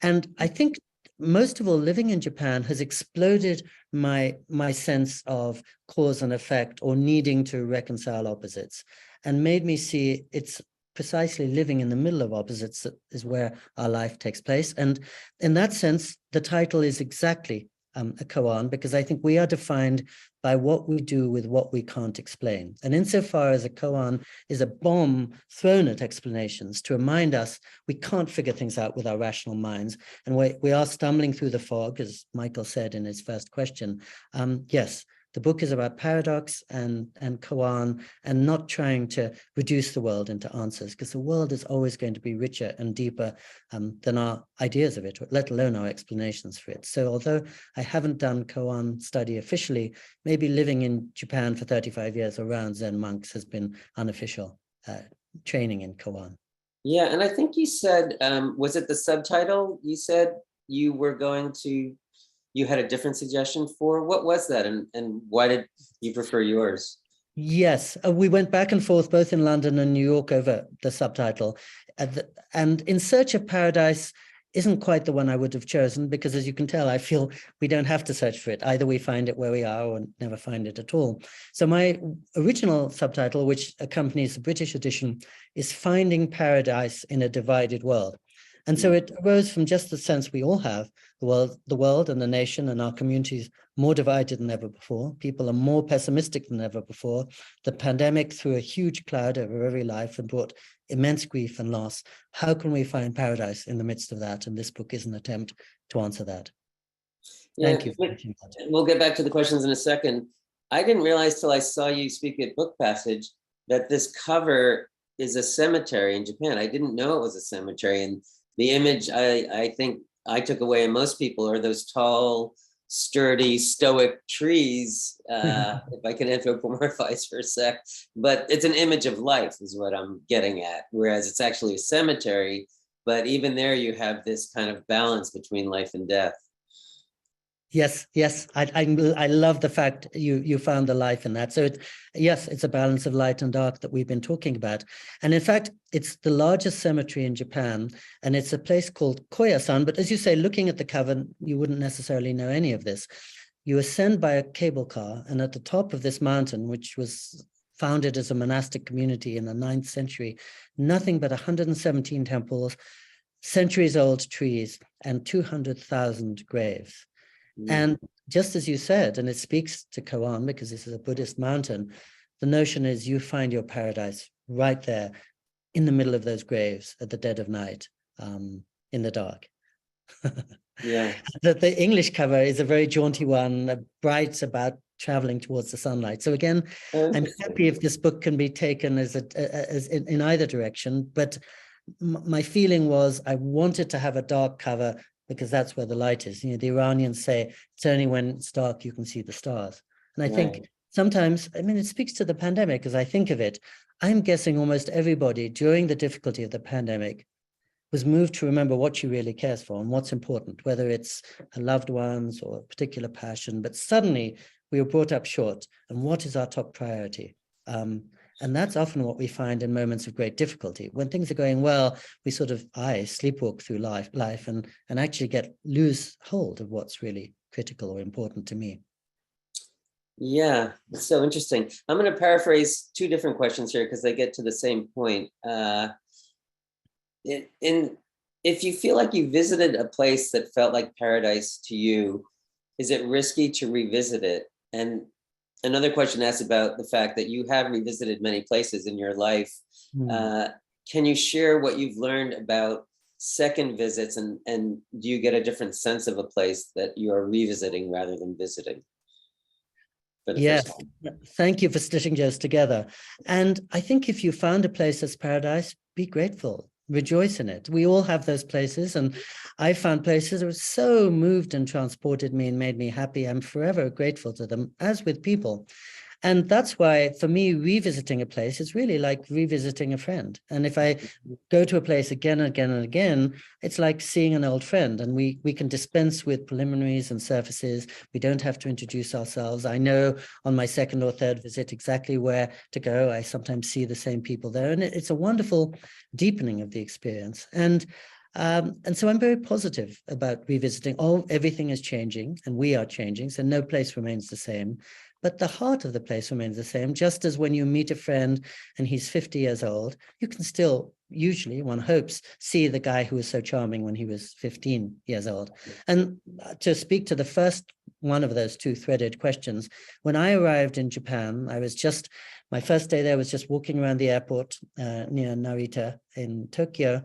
S3: And I think most of all, living in Japan has exploded my sense of cause and effect or needing to reconcile opposites and made me see it's precisely living in the middle of opposites that is where our life takes place. And in that sense, the title is exactly a koan, because I think we are defined by what we do with what we can't explain. And insofar as a koan is a bomb thrown at explanations to remind us we can't figure things out with our rational minds, and we are stumbling through the fog, as Michael said in his first question, yes, the book is about paradox and koan, and not trying to reduce the world into answers, because the world is always going to be richer and deeper than our ideas of it, let alone our explanations for it. So although I haven't done koan study officially, maybe living in Japan for 35 years around Zen monks has been unofficial training in koan.
S2: Yeah, and I think you said, was it the subtitle you said you were going to, you had a different suggestion for? What was that, and why did you prefer yours?
S3: Yes, we went back and forth both in London and New York over the subtitle. And In Search of Paradise isn't quite the one I would have chosen, because as you can tell, I feel we don't have to search for it. Either we find it where we are or never find it at all. So my original subtitle, which accompanies the British edition, is Finding Paradise in a Divided World. And so it arose from just the sense we all have, the world and the nation and our communities more divided than ever before. People are more pessimistic than ever before. The pandemic threw a huge cloud over every life and brought immense grief and loss. How can we find paradise in the midst of that? And this book is an attempt to answer that.
S2: Yeah,
S3: thank you for mentioning that.
S2: We'll get back to the questions in a second. I didn't realize till I saw you speak at Book Passage that this cover is a cemetery in Japan. I didn't know it was a cemetery. And the image I think I took away, and most people, are those tall, sturdy, stoic trees, if I can anthropomorphize for a sec. But it's an image of life is what I'm getting at, whereas it's actually a cemetery. But even there, you have this kind of balance between life and death. Yes, I love the fact you found the life in that. So yes, it's a balance of light and dark that we've been talking about. And in fact, it's the largest cemetery in Japan, and it's a place called Koyasan. But as you say, looking at the cover, you wouldn't necessarily know any of this. You ascend by a cable car, and at the top of this mountain, which was
S3: founded as a monastic community in the 9th century, nothing but 117 temples, centuries-old trees, and 200,000 graves. And just as you said, and it speaks to Koan because this is a Buddhist mountain, the notion is you find your paradise right there in the middle of those graves at the dead of night, in the dark.
S2: Yeah.
S3: The English cover is a very jaunty one, bright, about traveling towards the sunlight. So again, I'm happy if this book can be taken as in either direction, but my feeling was I wanted to have a dark cover because that's where the light is. You know, the Iranians say it's only when it's dark you can see the stars. And I think sometimes, I mean, it speaks to the pandemic as I think of it. I'm guessing almost everybody during the difficulty of the pandemic was moved to remember what she really cares for and what's important, whether it's her loved ones or a particular passion. But suddenly we were brought up short. And what is our top priority? And that's often what we find in moments of great difficulty. When things are going well, we sort of, sleepwalk through life and actually lose hold of what's really critical or important to me.
S2: Yeah, it's so interesting. I'm going to paraphrase two different questions here because they get to the same point. If you feel like you visited a place that felt like paradise to you, is it risky to revisit it? And another question asks about the fact that you have revisited many places in your life. Can you share what you've learned about second visits, and do you get a different sense of a place that you are revisiting rather than visiting?
S3: Yes, thank you for stitching those together. And I think if you found a place that's paradise, be grateful, rejoice in it. We all have those places, and I found places that were so moved and transported me and made me happy. I'm forever grateful to them, as with people. And that's why, for me, revisiting a place is really like revisiting a friend. And if I go to a place again and again and again, it's like seeing an old friend. And we can dispense with preliminaries and surfaces. We don't have to introduce ourselves. I know on my second or third visit exactly where to go. I sometimes see the same people there. And it's a wonderful deepening of the experience. And so I'm very positive about revisiting. Everything is changing, and we are changing. So no place remains the same. But the heart of the place remains the same, just as when you meet a friend and he's 50 years old, you can still, usually, one hopes, see the guy who was so charming when he was 15 years old. And to speak to the first one of those two threaded questions, when I arrived in Japan, my first day there was just walking around the airport near Narita in Tokyo,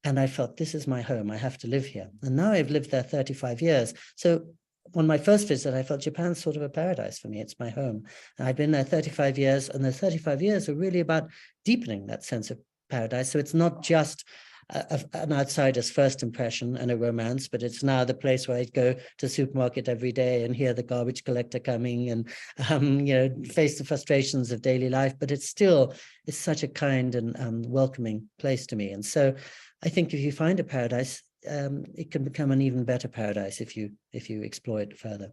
S3: and I felt, this is my home, I have to live here. And now I've lived there 35 years. So on my first visit, I felt Japan's sort of a paradise for me. It's my home. And I've been there 35 years, and the 35 years are really about deepening that sense of paradise. So it's not just an outsider's first impression and a romance, but it's now the place where I go to the supermarket every day and hear the garbage collector coming and face the frustrations of daily life. But it's such a kind and welcoming place to me. And so I think if you find a paradise, it can become an even better paradise if you explore it further.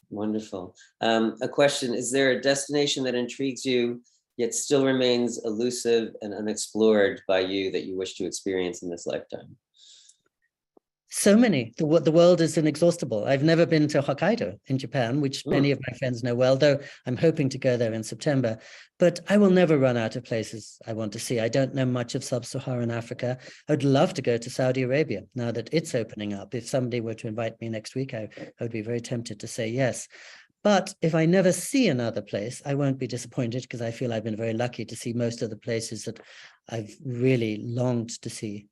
S2: Wonderful. A question: is there a destination that intrigues you yet still remains elusive and unexplored by you that you wish to experience in this lifetime?
S3: So many. The world is inexhaustible. I've never been to Hokkaido in Japan, which many of my friends know well, though I'm hoping to go there in September. But I will never run out of places I want to see. I don't know much of sub-Saharan Africa. I would love to go to Saudi Arabia now that it's opening up. If somebody were to invite me next week, I would be very tempted to say yes. But if I never see another place, I won't be disappointed, because I feel I've been very lucky to see most of the places that I've really longed to see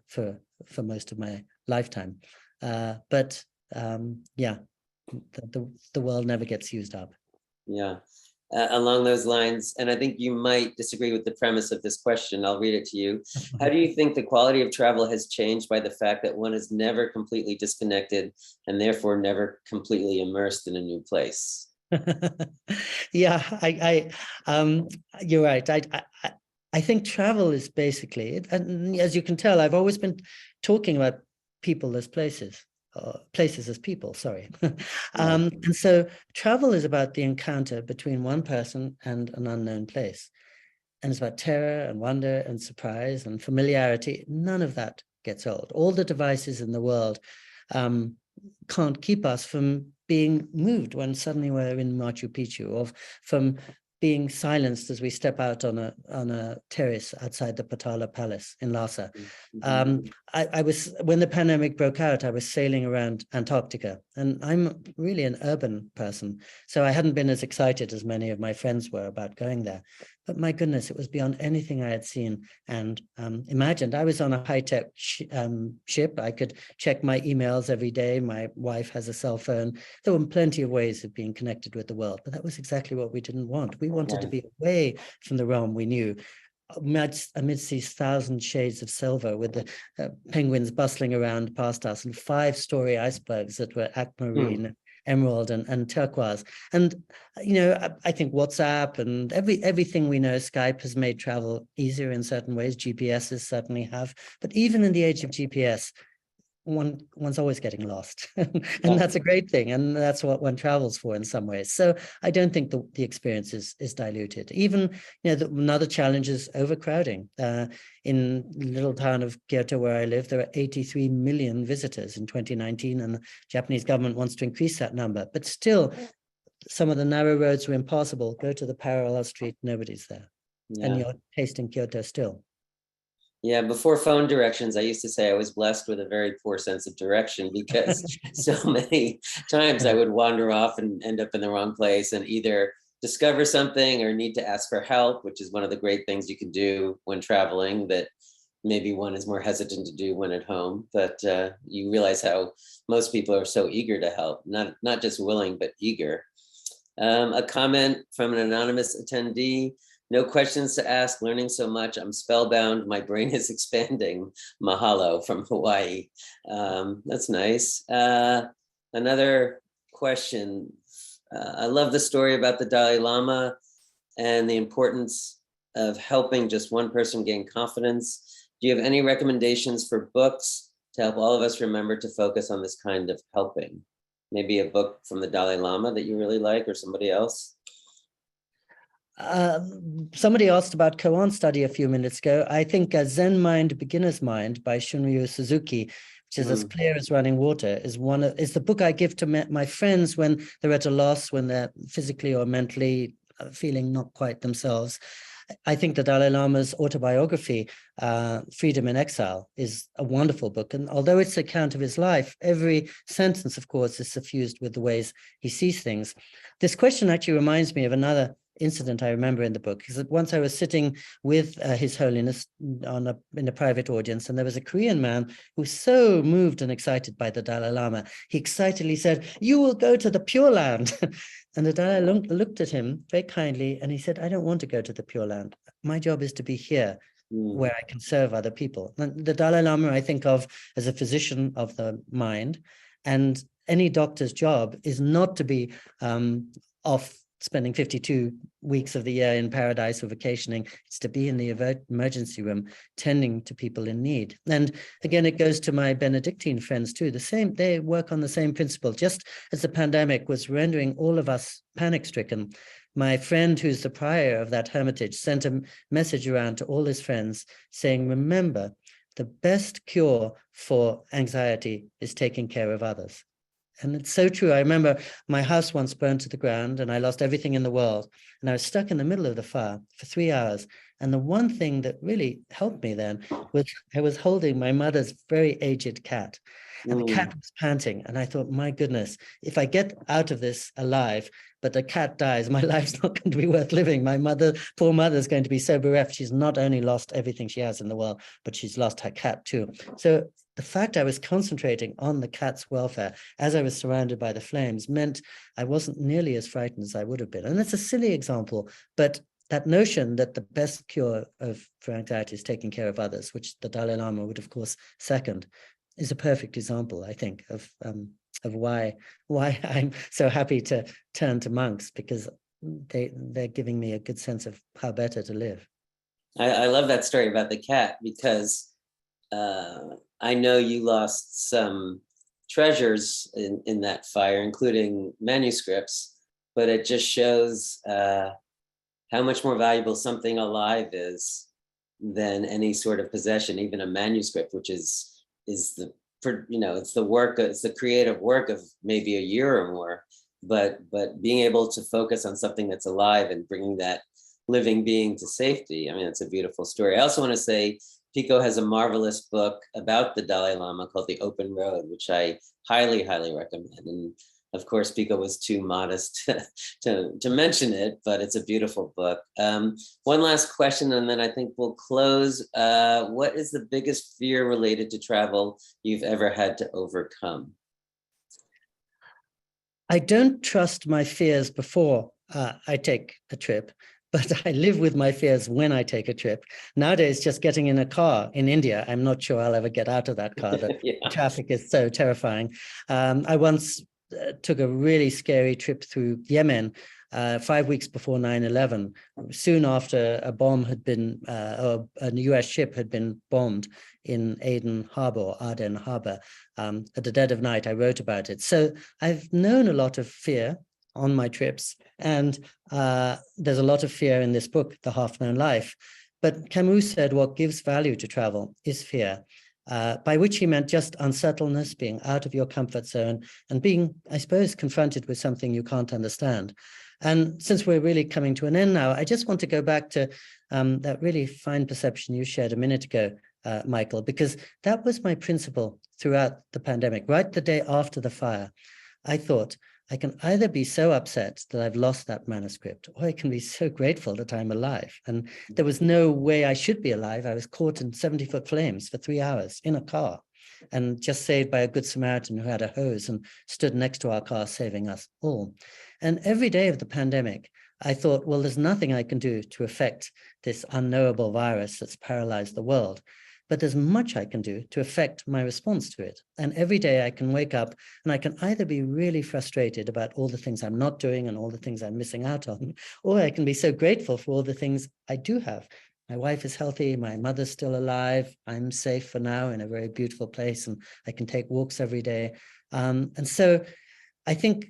S3: for most of my lifetime. The world never gets used up.
S2: Yeah. Along those lines, and I think you might disagree with the premise of this question, I'll read it to you. How do you think the quality of travel has changed by the fact that one is never completely disconnected and therefore never completely immersed in a new place?
S3: Yeah, you're right. I think travel is basically, and as you can tell, I've always been talking about people as places. Places as people, sorry. And so travel is about the encounter between one person and an unknown place. And it's about terror and wonder and surprise and familiarity. None of that gets old. All the devices in the world can't keep us from being moved when suddenly we're in Machu Picchu, or from being silenced as we step out on a terrace outside the Potala Palace in Lhasa. I was, when the pandemic broke out, I was sailing around Antarctica, and I'm really an urban person, so I hadn't been as excited as many of my friends were about going there. But my goodness, it was beyond anything I had seen and imagined. I was on a high-tech ship. I could check my emails every day. My wife has a cell phone. There were plenty of ways of being connected with the world, but that was exactly what we didn't want. We wanted to be away from the realm we knew, amidst these 1,000 shades of silver, with the penguins bustling around past us, and 5-story icebergs that were aquamarine, emerald, and turquoise. And you know, I think WhatsApp and everything we know, Skype, has made travel easier in certain ways. GPSs certainly have, but even in the age of GPS, one's always getting lost, and that's a great thing, and that's what one travels for in some ways. So I don't think the experience is diluted. Even, you know, another challenge is overcrowding. In the little town of Kyoto, where I live, there are 83 million visitors in 2019, and the Japanese government wants to increase that number. But still, some of the narrow roads were impassable. Go to the parallel street, nobody's there, and you're tasting Kyoto still.
S2: Yeah, before phone directions, I used to say I was blessed with a very poor sense of direction, because so many times I would wander off and end up in the wrong place and either discover something or need to ask for help, which is one of the great things you can do when traveling that maybe one is more hesitant to do when at home. But you realize how most people are so eager to help, not just willing, but eager. A comment from an anonymous attendee: no questions to ask, learning so much. I'm spellbound. My brain is expanding. Mahalo from Hawaii. That's nice. Another question. I love the story about the Dalai Lama and the importance of helping just one person gain confidence. Do you have any recommendations for books to help all of us remember to focus on this kind of helping? Maybe a book from the Dalai Lama that you really like, or somebody else?
S3: Somebody asked about Koan study a few minutes ago. I think Zen Mind, Beginner's Mind by Shunryu Suzuki, which is as clear as running water, is the book I give to my friends when they're at a loss, when they're physically or mentally feeling not quite themselves. I think the Dalai Lama's autobiography, Freedom in Exile, is a wonderful book. And although it's an account of his life, every sentence, of course, is suffused with the ways he sees things. This question actually reminds me of another incident I remember in the book, is that once I was sitting with His Holiness in a private audience, and there was a Korean man who was so moved and excited by the Dalai Lama. He excitedly said, "You will go to the Pure Land." And the Dalai looked at him very kindly, and he said, "I don't want to go to the Pure Land. My job is to be here, where I can serve other people." And the Dalai Lama, I think of as a physician of the mind, and any doctor's job is not to be off spending 52 weeks of the year in paradise or vacationing. It's to be in the emergency room, tending to people in need. And again, it goes to my Benedictine friends too. They work on the same principle. Just as the pandemic was rendering all of us panic-stricken, my friend, who's the prior of that hermitage, sent a message around to all his friends saying, remember, the best cure for anxiety is taking care of others. And it's so true. I remember my house once burned to the ground and I lost everything in the world. And I was stuck in the middle of the fire for 3 hours. And the one thing that really helped me then was I was holding my mother's very aged cat. And the cat was panting. And I thought, my goodness, if I get out of this alive, but the cat dies, my life's not going to be worth living. My poor mother's going to be so bereft. She's not only lost everything she has in the world, but she's lost her cat too. So the fact I was concentrating on the cat's welfare as I was surrounded by the flames meant I wasn't nearly as frightened as I would have been. And that's a silly example, but that notion that the best cure for anxiety is taking care of others, which the Dalai Lama would, of course, second, is a perfect example, I think, of why I'm so happy to turn to monks, because they're giving me a good sense of how better to live.
S2: I love that story about the cat, because I know you lost some treasures in that fire, including manuscripts, but it just shows how much more valuable something alive is than any sort of possession, even a manuscript, which is the, it's the work, it's the creative work of maybe a year or more. but being able to focus on something that's alive and bringing that living being to safety. I mean, it's a beautiful story. I also want to say Pico has a marvelous book about the Dalai Lama called The Open Road, which I highly, highly recommend. And of course, Pico was too modest to mention it, but it's a beautiful book. One last question, and then I think we'll close. What is the biggest fear related to travel you've ever had to overcome?
S3: I don't trust my fears before I take a trip, but I live with my fears when I take a trip. Nowadays, just getting in a car in India, I'm not sure I'll ever get out of that car. The traffic is so terrifying. I once took a really scary trip through Yemen 5 weeks before 9/11, soon after a bomb had been, or a US ship had been bombed in Aden Harbor, Aden Harbor. At the dead of night, I wrote about it. So I've known a lot of fear on my trips, and there's a lot of fear in this book, The Half-Known Life. But Camus said what gives value to travel is fear, by which he meant just unsettledness, being out of your comfort zone, and being, I suppose, confronted with something you can't understand. And since we're really coming to an end now, I just want to go back to that really fine perception you shared a minute ago, Michael, because that was my principle throughout the pandemic. Right the day after the fire, I thought, I can either be so upset that I've lost that manuscript, or I can be so grateful that I'm alive. And there was no way I should be alive. I was caught in 70-foot flames for 3 hours in a car, and just saved by a good Samaritan who had a hose and stood next to our car, saving us all. And every day of the pandemic, I thought, well, there's nothing I can do to affect this unknowable virus that's paralyzed the world. But there's much I can do to affect my response to it. And every day I can wake up and I can either be really frustrated about all the things I'm not doing and all the things I'm missing out on, or I can be so grateful for all the things I do have. My wife is healthy, my mother's still alive, I'm safe for now in a very beautiful place, and I can take walks every day. And so I think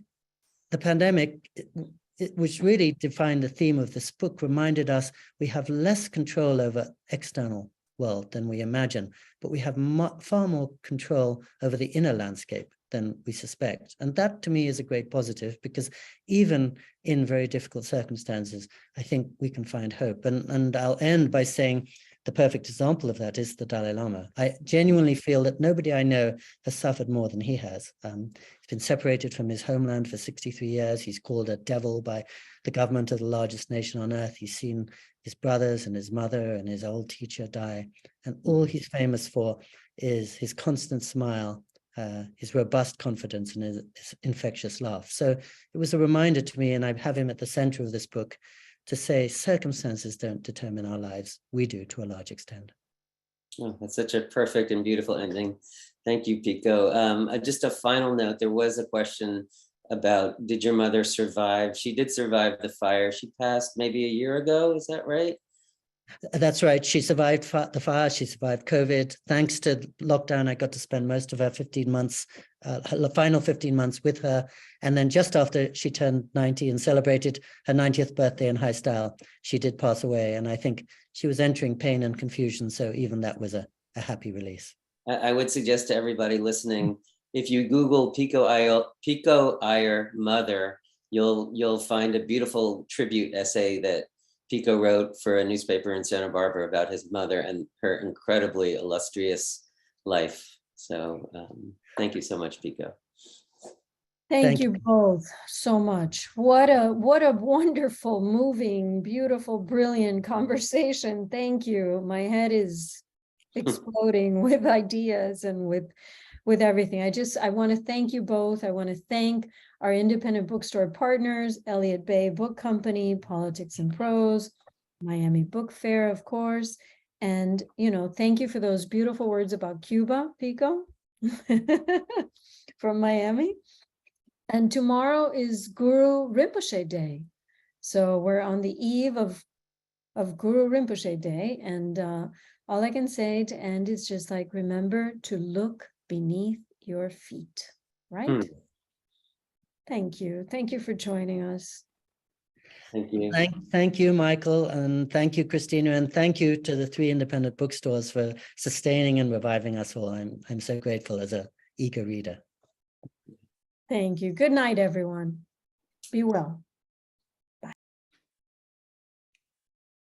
S3: the pandemic, which really defined the theme of this book, reminded us we have less control over external world than we imagine, but we have far more control over the inner landscape than we suspect. And that to me is a great positive, because even in very difficult circumstances, I think we can find hope. And I'll end by saying the perfect example of that is the Dalai Lama. I genuinely feel that nobody I know has suffered more than he has. He's been separated from his homeland for 63 years. He's called a devil by the government of the largest nation on earth. He's seen his brothers and his mother and his old teacher die. And all he's famous for is his constant smile, his robust confidence, and his infectious laugh. So it was a reminder to me, and I have him at the center of this book, to say circumstances don't determine our lives. We do to a large extent.
S2: Oh, that's such a perfect and beautiful ending. Thank you, Pico. Just a final note, there was a question about, did your mother survive? She did survive the fire. She passed maybe a year ago, is that right?
S3: That's right. She survived the fire. She survived COVID. Thanks to lockdown, I got to spend most of her 15 months, her final 15 months with her. And then just after she turned 90 and celebrated her 90th birthday in high style, she did pass away. And I think she was entering pain and confusion. So even that was a happy release.
S2: I would suggest to everybody listening, if you Google Pico Iyer mother, you'll find a beautiful tribute essay that Pico wrote for a newspaper in Santa Barbara about his mother and her incredibly illustrious life. So thank you so much, Pico.
S1: Thank you both so much. What a wonderful, moving, beautiful, brilliant conversation. Thank you. My head is exploding with ideas and with everything. I want to thank you both. I want to thank our independent bookstore partners, Elliott Bay Book Company, Politics and Prose, Miami Book Fair, of course. And, thank you for those beautiful words about Cuba, Pico, from Miami. And tomorrow is Guru Rinpoche Day. So we're on the eve of Guru Rinpoche Day. And all I can say to end is just like, remember to look beneath your feet, right? Thank you. Thank you for joining us.
S2: Thank you.
S3: Thank you, Michael, and thank you, Christina, and thank you to the 3 independent bookstores for sustaining and reviving us all. I'm so grateful as an eager reader.
S1: Thank you. Good night, everyone. Be well.